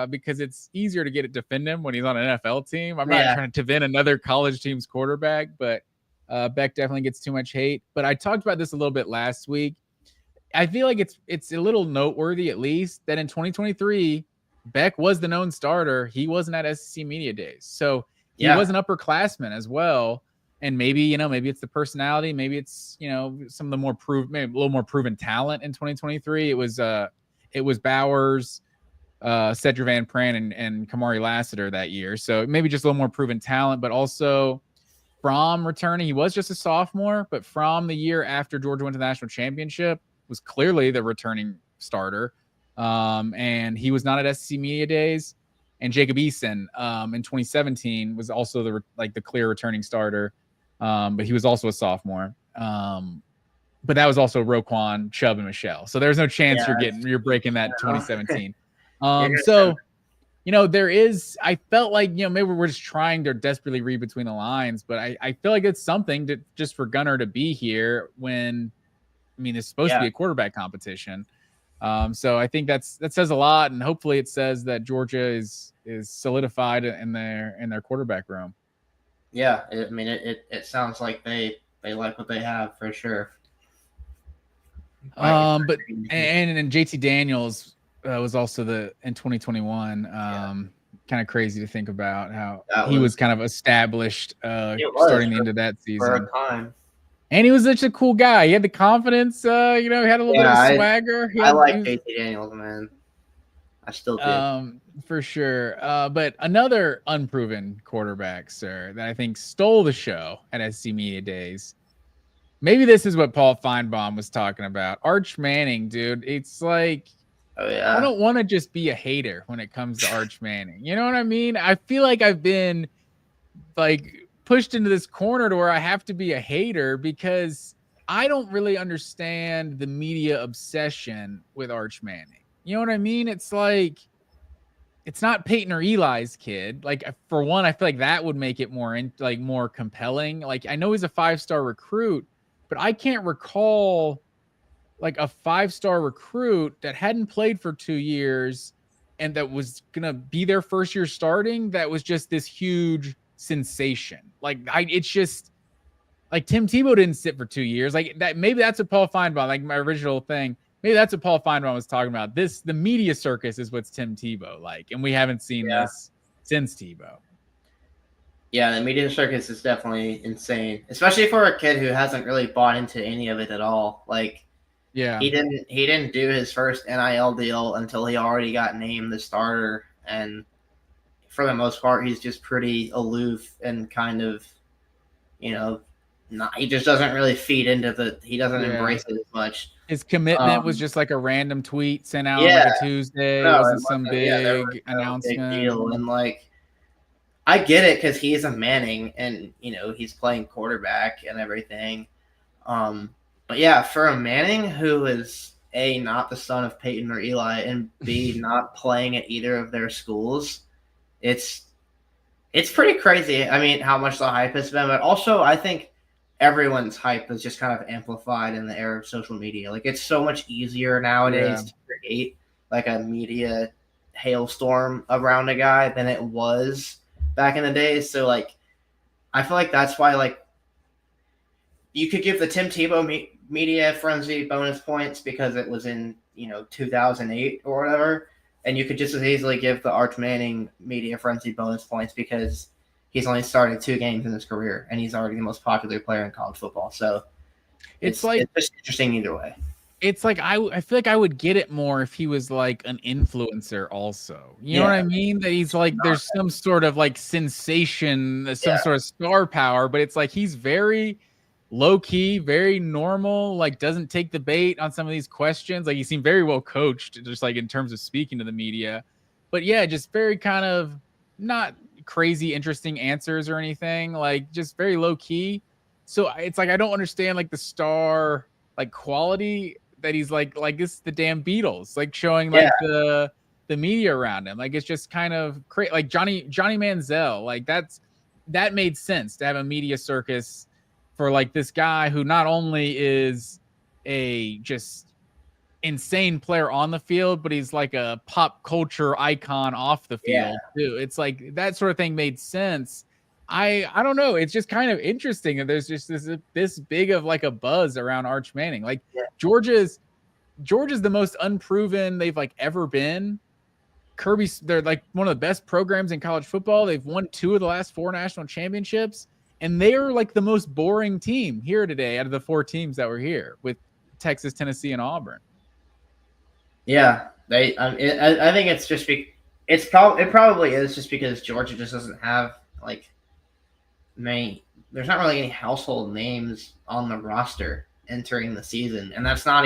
because it's easier to defend him when he's on an NFL team. I'm not trying to defend another college team's quarterback, but Beck definitely gets too much hate. But I talked about this a little bit last week. I feel like it's a little noteworthy, at least, that in 2023, Beck was the known starter. He wasn't at SEC Media Days. So he was an upperclassman as well. And maybe it's the personality. Maybe it's, some of the maybe a little more proven talent in 2023. It was Bowers, Cedric Van Pran, and Kamari Lassiter that year. So maybe just a little more proven talent, but also Fromm returning. He was just a sophomore, but Fromm, the year after Georgia went to the national championship, was clearly the returning starter. And he was not at SEC Media Days. And Jacob Eason in 2017 was also the clear returning starter. But he was also a sophomore. But that was also Roquan, Chubb, and Michelle. So there's no chance you're breaking that 2017. So, I felt like, maybe we're just trying to desperately read between the lines, but I feel like it's something just for Gunnar to be here when, it's supposed to be a quarterback competition. So I think that says a lot, and hopefully it says that Georgia is solidified in their quarterback room. Yeah, it sounds like they like what they have for sure. But JT Daniels was also in 2021. Kind of crazy to think about how he was kind of established starting the end of that season. For a time. And he was such a cool guy. He had the confidence. He had a little bit of swagger. I like JT Daniels, man. I still do. For sure. But another unproven quarterback, sir, that I think stole the show at SC Media Days. Maybe this is what Paul Feinbaum was talking about. Arch Manning, dude. It's like, I don't want to just be a hater when it comes to Arch Manning. You know what I mean? I feel like I've been pushed into this corner to where I have to be a hater because I don't really understand the media obsession with Arch Manning. You know what I mean? It's like, it's not Peyton or Eli's kid. Like, for one, I feel like that would make it more compelling. Like, I know he's a 5-star recruit, but I can't recall a 5-star recruit that hadn't played for 2 years and that was going to be their first year starting. That was just this huge sensation. It's just like Tim Tebow didn't sit for 2 years. Maybe that's what Paul Feinbaum, my original thing. Maybe that's what Paul Feinbaum was talking about. The media circus is what's Tim Tebow like, and we haven't seen this since Tebow. Yeah, the media circus is definitely insane, especially for a kid who hasn't really bought into any of it at all. Like, Yeah, he didn't do his first NIL deal until he already got named the starter, and for the most part, he's just pretty aloof and kind of, you know, not, he just doesn't really feed into he doesn't yeah. embrace it as much. His commitment was just like a random tweet sent out on like Yeah, a Tuesday. It no, wasn't it some wasn't. Yeah, there was big no big announcement. deal, and like, I get it because he's a Manning, and he's playing quarterback and everything. But yeah, for a Manning who is A, not the son of Peyton or Eli, and B, not playing at either of their schools, it's pretty crazy. I mean, how much the hype has been, but also I think everyone's hype is just kind of amplified in the era of social media. Like, it's so much easier Yeah. nowadays to create like a media hailstorm around a guy than it was back in the days. So like, I feel like that's why like you could give the Tim Tebow media frenzy bonus points because it was in 2008 or whatever, and you could just as easily give the Arch Manning media frenzy bonus points because he's only started 2 games in his career and he's already the most popular player in college football. So It's like it's just interesting either way. It's like I feel like I would get it more if he was like an influencer also. You know what I mean? That he's like there's some sort of like sensation, some sort of star power, but it's like he's very low key, very normal, like doesn't take the bait on some of these questions. Like he seemed very well coached, just like in terms of speaking to the media. But yeah, just very kind of not crazy interesting answers or anything, like just very low key. So it's like I don't understand like the star like quality that he's like this is the damn Beatles, like showing like the media around him. Like it's just kind of crazy. Like Johnny Manziel, like that made sense to have a media circus for like this guy who not only is a just insane player on the field, but he's like a pop culture icon off the field too. It's like that sort of thing made sense. I don't know. It's just kind of interesting that there's just this big of like a buzz around Arch Manning. Like Georgia's the most unproven they've like ever been. They're like one of the best programs in college football. They've won 2 of the last 4 national championships, and they are like the most boring team here today out of the 4 teams that were here with Texas, Tennessee, and Auburn. Yeah, I think it's just it probably is just because Georgia just doesn't have like many. There's not really any household names on the roster entering the season, and that's not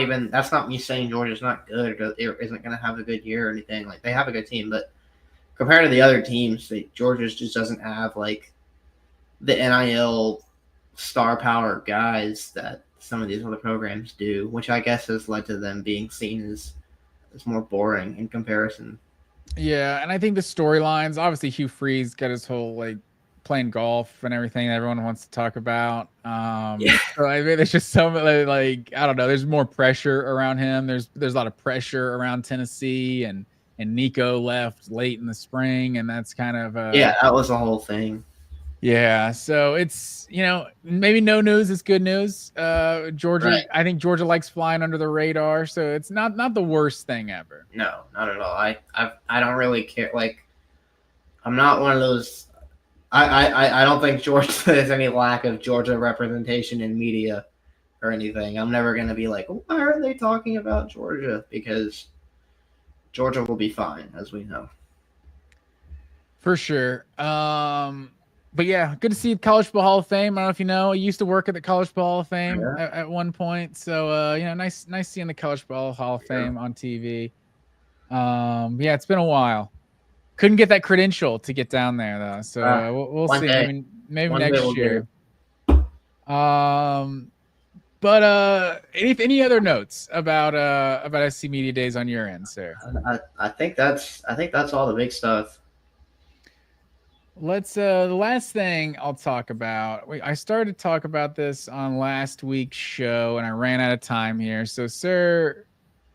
me saying Georgia's not good or isn't going to have a good year or anything. Like, they have a good team, but compared to the other teams, Georgia just doesn't have like the NIL star power guys that some of these other programs do, which I guess has led to them being seen as more boring in comparison. Yeah, and I think the storylines, obviously Hugh Freeze got his whole like playing golf and everything that everyone wants to talk about. So I mean, there's just some like I don't know. There's more pressure around him. There's a lot of pressure around Tennessee, and Nico left late in the spring, and that's kind of that was the whole thing. Yeah, so it's maybe no news is good news. Georgia, right. I think Georgia likes flying under the radar, so it's not the worst thing ever. No, not at all. I don't really care. Like, I'm not one of those. I don't think Georgia there's any lack of Georgia representation in media or anything. I'm never gonna be like, why are they talking about Georgia? Because Georgia will be fine, as we know. For sure. But yeah, good to see College Football Hall of Fame. I don't know if you know, I used to work at the College Football Hall of Fame at one point. So nice seeing the College Football Hall of Fame on TV. Yeah, it's been a while. Couldn't get that credential to get down there though. So we'll see. Day. Maybe next year. But any other notes about SC Media Days on your end, sir? I think that's all the big stuff. Let's the last thing I'll talk about. I started to talk about this on last week's show and I ran out of time here. So, sir,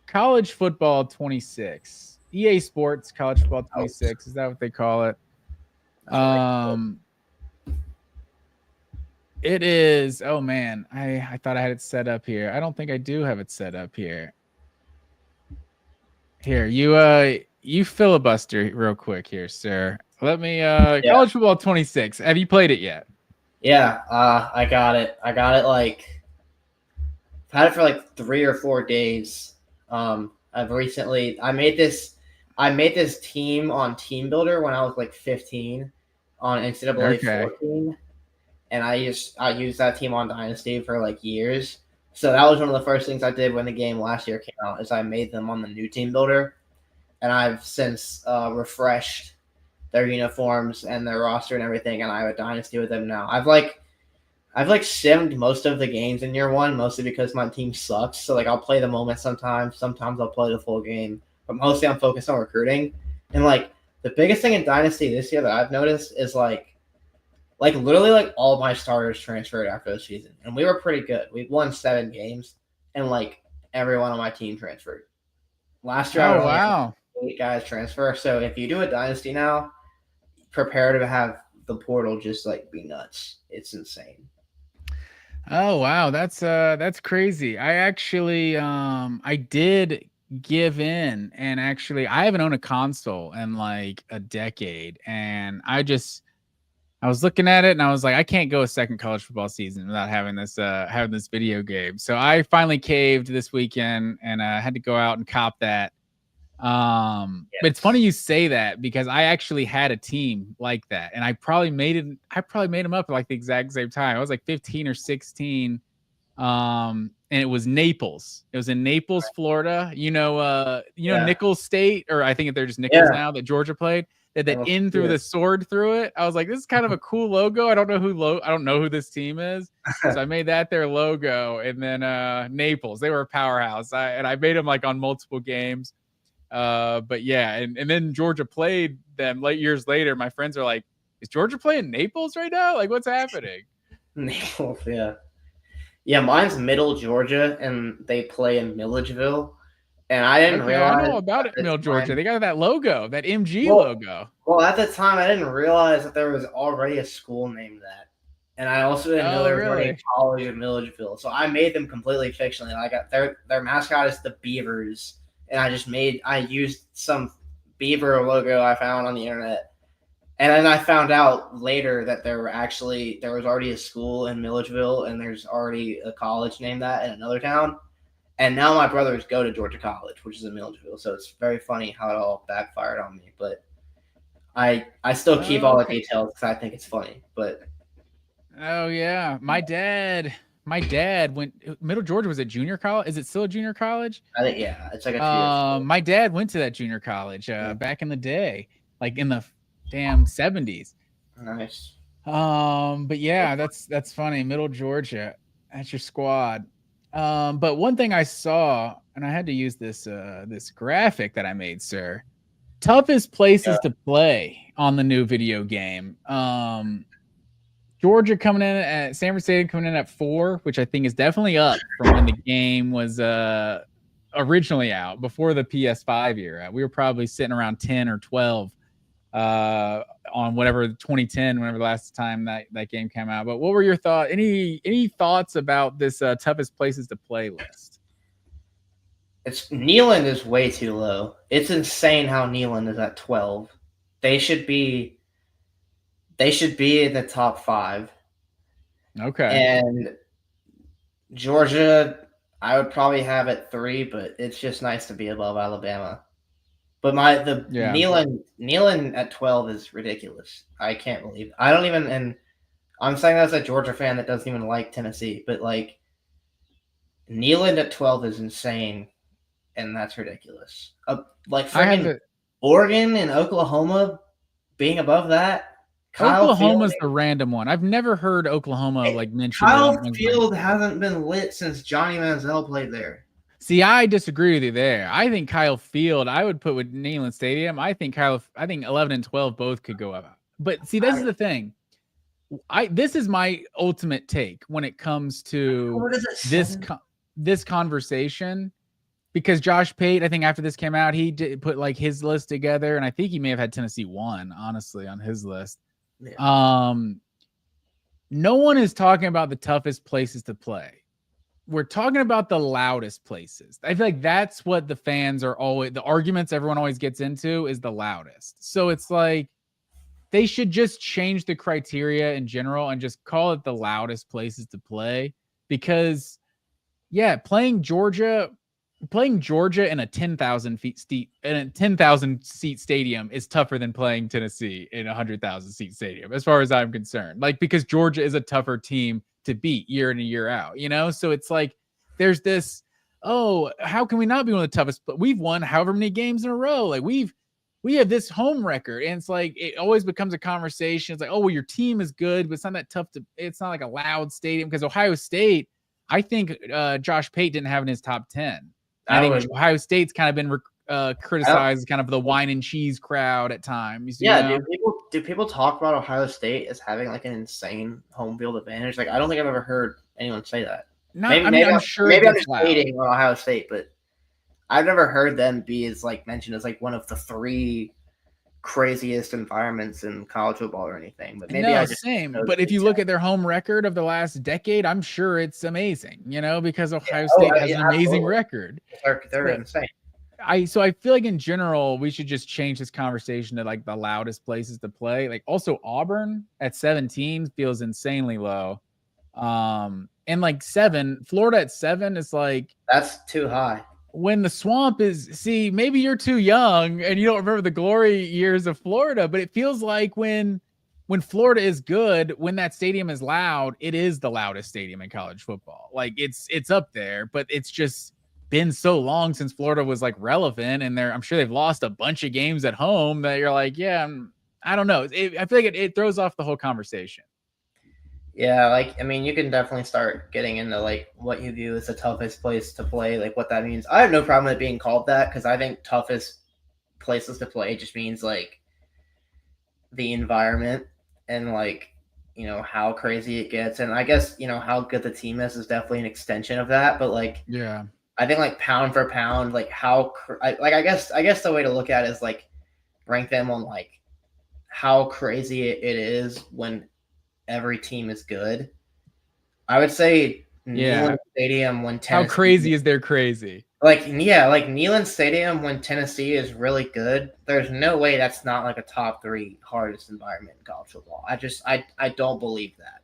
College Football 26. EA Sports College Football 26, is that what they call it? It is. Oh man, I thought I had it set up here. I don't think I do have it set up here. Here, you filibuster real quick here, sir. Let me College Football 26. Have you played it yet? Yeah, I got it. I got it like I've had it for like 3 or 4 days. I made this team on Team Builder when I was like 15 on NCAA 14, and I used that team on Dynasty for like years. So that was one of the first things I did when the game last year came out, is I made them on the new Team Builder, and I've since refreshed their uniforms and their roster and everything, and I have a Dynasty with them now. I've simmed most of the games in year one, mostly because my team sucks. So like I'll play the moment sometimes. Sometimes I'll play the full game, but mostly I'm focused on recruiting. And like the biggest thing in Dynasty this year that I've noticed is like literally like all of my starters transferred after the season, and we were pretty good. We won 7 games, and like everyone on my team transferred. Last year, I only had 8 guys transfer. So if you do a Dynasty now, prepare to have the portal just like be nuts. It's insane. Oh wow, that's crazy. I actually I did give in, and actually I haven't owned a console in like a decade, and I was looking at it and I was like, I can't go a second college football season without having this video game. So I finally caved this weekend and had to go out and cop that. But it's funny you say that, because I actually had a team like that, and I probably made them up at like the exact same time. I was like 15 or 16. And it was Naples. It was in Naples, Florida. Nichols State, or I think they're just Nichols now, that Georgia played. That in through the sword through it. I was like, this is kind of a cool logo. I don't know who this team is. So I made that their logo. And then Naples, they were a powerhouse. I made them like on multiple games. But yeah, and then Georgia played them years later. My friends are like, is Georgia playing Naples right now? Like, what's happening? Naples, yeah. Yeah, mine's Middle Georgia, and they play in Milledgeville. And I didn't realize. I know about it, Middle Georgia. They got that logo, that MG logo. Well, at the time, I didn't realize that there was already a school named that. And I also didn't know there was already a college in Milledgeville. So I made them completely fictionally. Like their mascot is the Beavers. And I used some beaver logo I found on the internet. And then I found out later that there was already a school in Milledgeville, and there's already a college named that in another town. And now my brothers go to Georgia College, which is in Milledgeville. So it's very funny how it all backfired on me. But I still keep all the details because I think it's funny. But oh yeah, my dad went. Middle Georgia was a junior college. Is it still a junior college? I think it's like a 2-year. My dad went to that junior college back in the day, like in the damn 70s. Nice. But yeah, that's funny. Middle Georgia, that's your squad. But one thing I saw, and I had to use this graphic that I made, sir. Toughest places to play on the new video game. Georgia coming in at San Francisco coming in at 4, which I think is definitely up from when the game was originally out before the PS5 era. We were probably sitting around 10 or 12 on whatever 2010, whenever the last time that game came out. But what were your thoughts? Any thoughts about this toughest places to play list? Neyland is way too low. It's insane how Neyland is at 12. They should be in the top 5. Okay. And Georgia, I would probably have at 3, but it's just nice to be above Alabama. But Neyland at 12 is ridiculous. I can't believe it. I don't even, and I'm saying that as a Georgia fan that doesn't even like Tennessee, but like Neyland at 12 is insane, and that's ridiculous. Like freaking Oregon and Oklahoma being above that. Oklahoma's the random one. I've never heard Oklahoma like mentioned. Kyle Field hasn't been lit since Johnny Manziel played there. See, I disagree with you there. I think Kyle Field, I would put with Neyland Stadium. I think 11 and 12 both could go up. But see, this is the thing. This is my ultimate take when it comes to this conversation, because Josh Pate, I think after this came out, he did put like his list together, and I think he may have had Tennessee 1, honestly, on his list. Yeah. No one is talking about the toughest places to play. We're talking about the loudest places. I feel like that's what the fans are always, the arguments everyone always gets into is the loudest. So it's like, they should just change the criteria in general and just call it the loudest places to play, because playing Georgia in a 10,000 seat stadium is tougher than playing Tennessee in a 100,000 seat stadium, as far as I'm concerned. Like, because Georgia is a tougher team to beat year in and year out, So it's like there's this, how can we not be one of the toughest? But we've won however many games in a row. Like, we have this home record, and it's like it always becomes a conversation. It's like, well, your team is good, but it's not that tough it's not like a loud stadium, because Ohio State, I think Josh Pate didn't have in his top 10. I think Ohio State's kind of been criticized as kind of the wine and cheese crowd at times. Do people talk about Ohio State as having like an insane home field advantage? Like, I don't think I've ever heard anyone say that. I'm sure maybe I'm just hating on Ohio State, but I've never heard them be as like mentioned as like one of the 3 craziest environments in college football or anything. But maybe same. But if you look at their home record of the last decade, I'm sure it's amazing, because Ohio State has an amazing record. They're insane. So I feel like in general, we should just change this conversation to like the loudest places to play. Like, also Auburn at 17 feels insanely low. And like 7, Florida at 7 is like, that's too high. When the Swamp is, maybe you're too young and you don't remember the glory years of Florida, but it feels like when Florida is good, when that stadium is loud, it is the loudest stadium in college football. Like, it's up there, but it's just been so long since Florida was like relevant, and I'm sure they've lost a bunch of games at home that you're like, I don't know. I feel like it throws off the whole conversation. Yeah, like, I mean, you can definitely start getting into like what you view as the toughest place to play, like what that means. I have no problem with it being called that, because I think toughest places to play just means like the environment and like, how crazy it gets. And I guess, how good the team is definitely an extension of that. But like, yeah, I think like pound for pound, like I guess the way to look at it is like rank them on like how crazy it is when every team is good. I would say Neyland Stadium when Tennessee. How crazy is their crazy? Like, Neyland Stadium when Tennessee is really good. There's no way that's not like a top 3 hardest environment in college football. I don't believe that.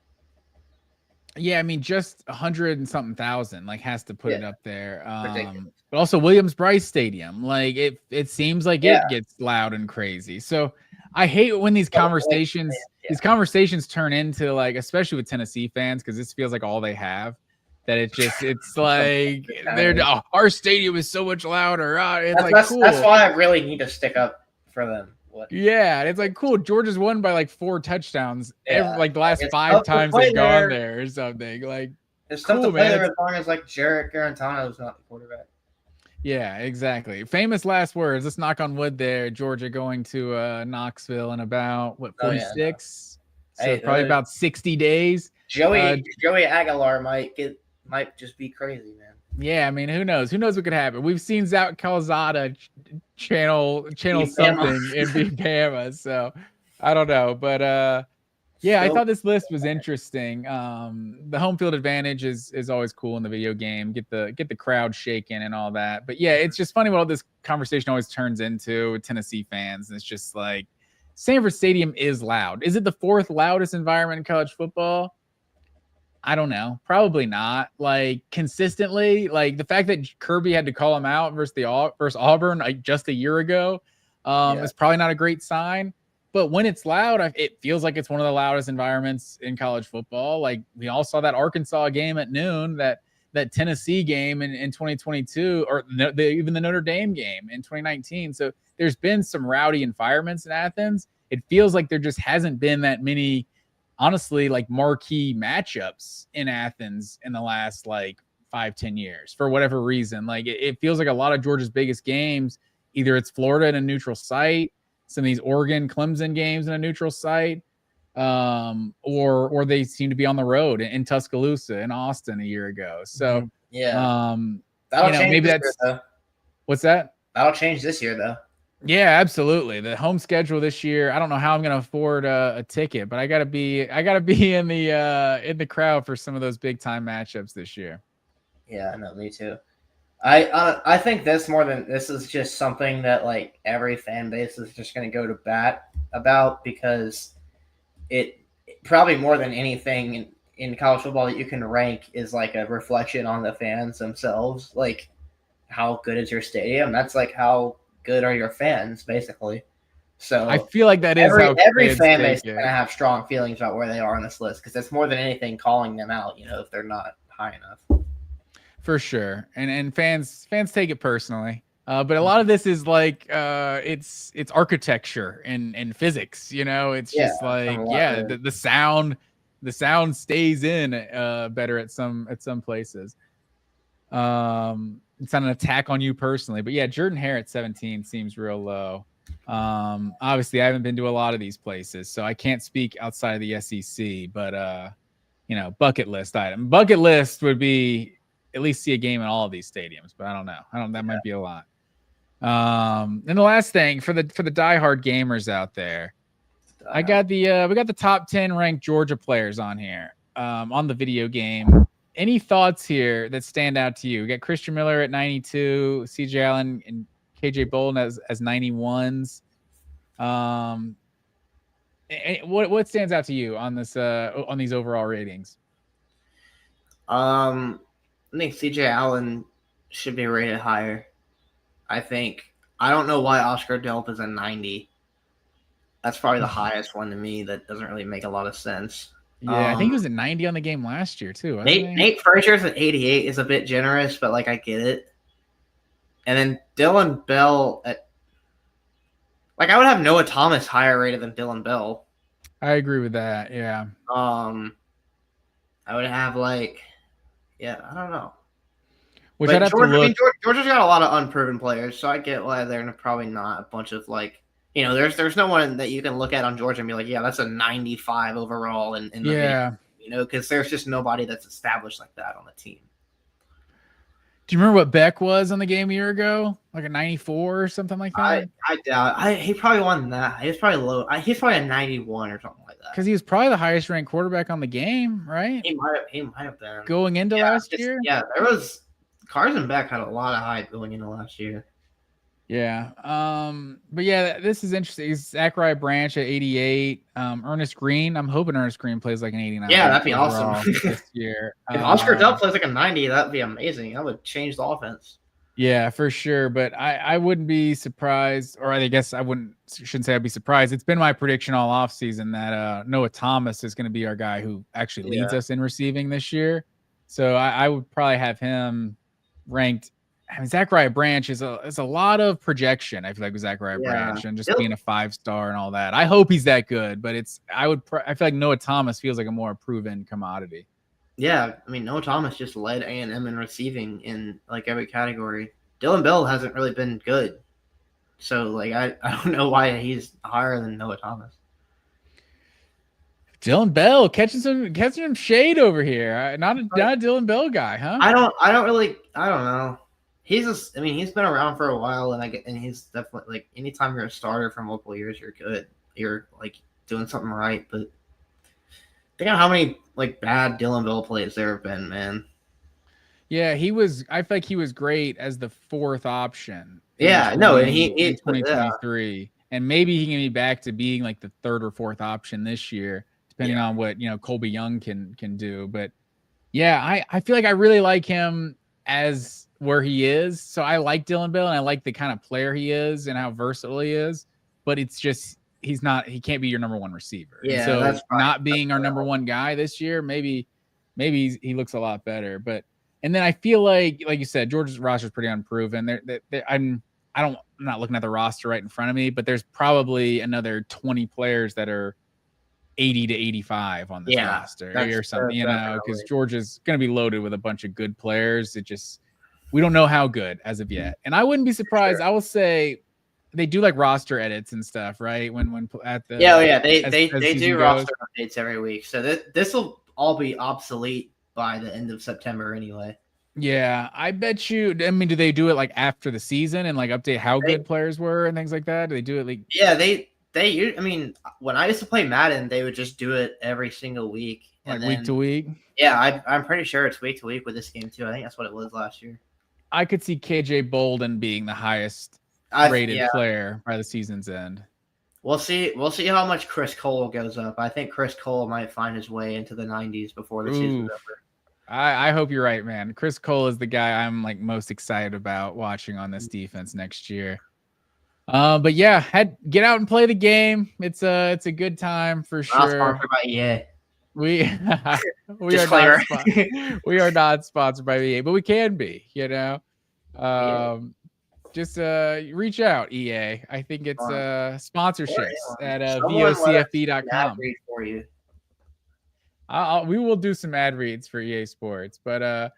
Yeah, I mean, just 100 and something thousand like has to put it up there. But also Williams-Brice Stadium, like it seems like it gets loud and crazy. So I hate when these conversations turn into like, especially with Tennessee fans, because this feels like all they have. That it's like our stadium is so much louder. Cool. That's why I really need to stick up for them. Yeah, it's like, cool. Georgia's won by like 4 touchdowns the last 5 times they've gone there or something. Like, it's tough to play there as long as like Jarrett Garantano is not the quarterback. Yeah, exactly. Famous last words. Let's knock on wood there. Georgia going to Knoxville in about 46? So probably about 60 days. Joey Aguilar might just be crazy, man. Yeah, I mean, who knows? Who knows what could happen? We've seen Zach Calzada channel something in Bama, so I don't know. But I thought this list was interesting. The home field advantage is always cool in the video game. Get the crowd shaking and all that. But yeah, it's just funny what all this conversation always turns into with Tennessee fans. And it's just like, Sanford Stadium is loud. Is it the 4th loudest environment in college football? I don't know. Probably not. Like, consistently, like the fact that Kirby had to call him out versus Auburn just a year ago is probably not a great sign. But when it's loud, it feels like it's one of the loudest environments in college football. Like, we all saw that Arkansas game at noon, that Tennessee game in 2022, or even the Notre Dame game in 2019. So there's been some rowdy environments in Athens. It feels like there just hasn't been that many, honestly, like marquee matchups in Athens in the last like 5-10 years for whatever reason. Like, it feels like a lot of Georgia's biggest games, either it's Florida in a neutral site, some of these Oregon Clemson games in a neutral site, or they seem to be on the road in Tuscaloosa in Austin a year ago. So that'll change. Maybe that's what's that? That'll change this year though. Yeah, absolutely. The home schedule this year, I don't know how I'm going to afford a ticket, but I gotta be in the crowd for some of those big time matchups this year. Yeah, I know, me too. I think this is just something that like every fan base is just going to go to bat about, because it probably more than anything in college football that you can rank is like a reflection on the fans themselves. Like, how good is your stadium? That's like how good are your fans, basically. I So feel like that is how every fans fan base take is going to it. have strong feelings about where they are on this list, because it's more than anything calling them out. If they're not high enough. For sure. And fans take it personally. But a lot of this is like it's architecture and physics, it's Yeah, just like the sound stays in better at some places. It's not an attack on you personally, but yeah, Jordan Hare at 17 seems real low. Obviously I haven't been to a lot of these places, so I can't speak outside of the SEC, but bucket list item. Bucket list would be at least see a game in all of these stadiums, but I don't know. That might be a lot. And the last thing for the diehard gamers out there, I got we got the top 10 ranked Georgia players on here on the video game. Any thoughts here that stand out to you? We got Christian Miller at 92, CJ Allen and KJ Bolden as 91s. What stands out to you on this on these overall ratings? I think CJ Allen should be rated higher. I don't know why Oscar Delp is a 90. That's probably the highest one to me. That doesn't really make a lot of sense. Yeah, I think he was at 90 on the game last year too. Nate Frazier's at 88 is a bit generous, but like I get it. And then Dylan Bell at I would have Noah Thomas higher rated than Dylan Bell. I agree with that. Yeah. I would have I don't know. Which I'd have to look. Georgia's got a lot of unproven players, so I get why they're probably not a bunch of there's no one that you can look at on Georgia and be like, yeah, that's a 95 overall in the video, because there's just nobody that's established like that on the team. Do you remember what Beck was on the game a year ago? Like a 94 or something like that? I doubt. He probably won that. He was probably low. He's probably a 91 or something like that. Because he was probably the highest ranked quarterback on the game, right? He might have been going into last year. Yeah, there was Carson Beck had a lot of hype going into last year. Yeah. But yeah, this is interesting. Zachariah Branch at 88. Ernest Green. I'm hoping Ernest Green plays like an 89. Yeah, that'd be awesome this year. If Oscar Delp plays like a 90, that'd be amazing. That would change the offense. Yeah, for sure. But I wouldn't be surprised, or I guess shouldn't say I'd be surprised. It's been my prediction all offseason that Noah Thomas is going to be our guy who actually leads us in receiving this year. So I would probably have him ranked. I mean, Zachariah Branch is a lot of projection. I feel like with Zachariah Branch and just being a 5-star and all that. I hope he's that good, but I feel like Noah Thomas feels like a more proven commodity. Yeah, I mean, Noah Thomas just led A&M in receiving in like every category. Dylan Bell hasn't really been good, so I don't know why he's higher than Noah Thomas. Dylan Bell catching some shade over here. Not a Dylan Bell guy, huh? I don't know. He's been around for a while, and he's definitely anytime you're a starter for multiple years, you're good. You're doing something right, but think of how many bad Dylan Bell plays there have been, man. Yeah, I feel like he was great as the 4th option. Yeah, no, and he in 2023, and maybe he can be back to being like the 3rd or 4th option this year, depending on what Colby Young can do. But yeah, I feel like I really like him as where he is. So I like Dylan Bell, and I like the kind of player he is and how versatile he is. But it's just he can't be your number 1 receiver. Yeah, so that's not being our number 1 guy this year, maybe he looks a lot better. But and then I feel like you said, Georgia's roster is pretty unproven. I'm not looking at the roster right in front of me, but there's probably another 20 players that are 80 to 85 on this roster or something, because Georgia's going to be loaded with a bunch of good players. We don't know how good as of yet. And I wouldn't be surprised. Sure. I will say they do roster edits and stuff, right? When at the they do roster updates every week. So this will all be obsolete by the end of September anyway. Yeah, I bet you. I mean, do they do it after the season and update how good players were and things like that? Do they do it Yeah, they. I mean, when I used to play Madden, they would just do it every single week, week to week. Yeah, I'm pretty sure it's week to week with this game too. I think that's what it was last year. I could see KJ Bolden being the highest rated player by the season's end. We'll see how much Chris Cole goes up. I think Chris Cole might find his way into the 90s before the season's over. I hope you're right, man. Chris Cole is the guy I'm like most excited about watching on this defense next year. But yeah, get out and play the game. It's a good time for sure. Not sponsored by EA. We are not sponsored by EA, but we can be, you know. Just reach out, EA. I think it's sponsorships at vocfb.com. For you. We will do some ad reads for EA Sports, but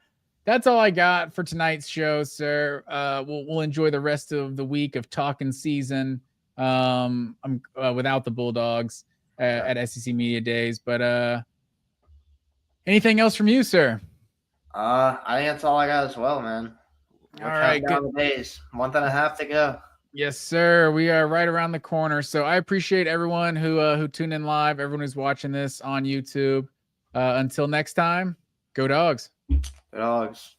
that's all I got for tonight's show, sir. We'll enjoy the rest of the week of talking season. I'm without the Bulldogs at SEC Media Days, but anything else from you, sir? I think that's all I got as well, man. All right, good days. Month and a half to go. Yes, sir. We are right around the corner. So I appreciate everyone who tuned in live, everyone who's watching this on YouTube. Until next time, go Dogs. Go Dogs.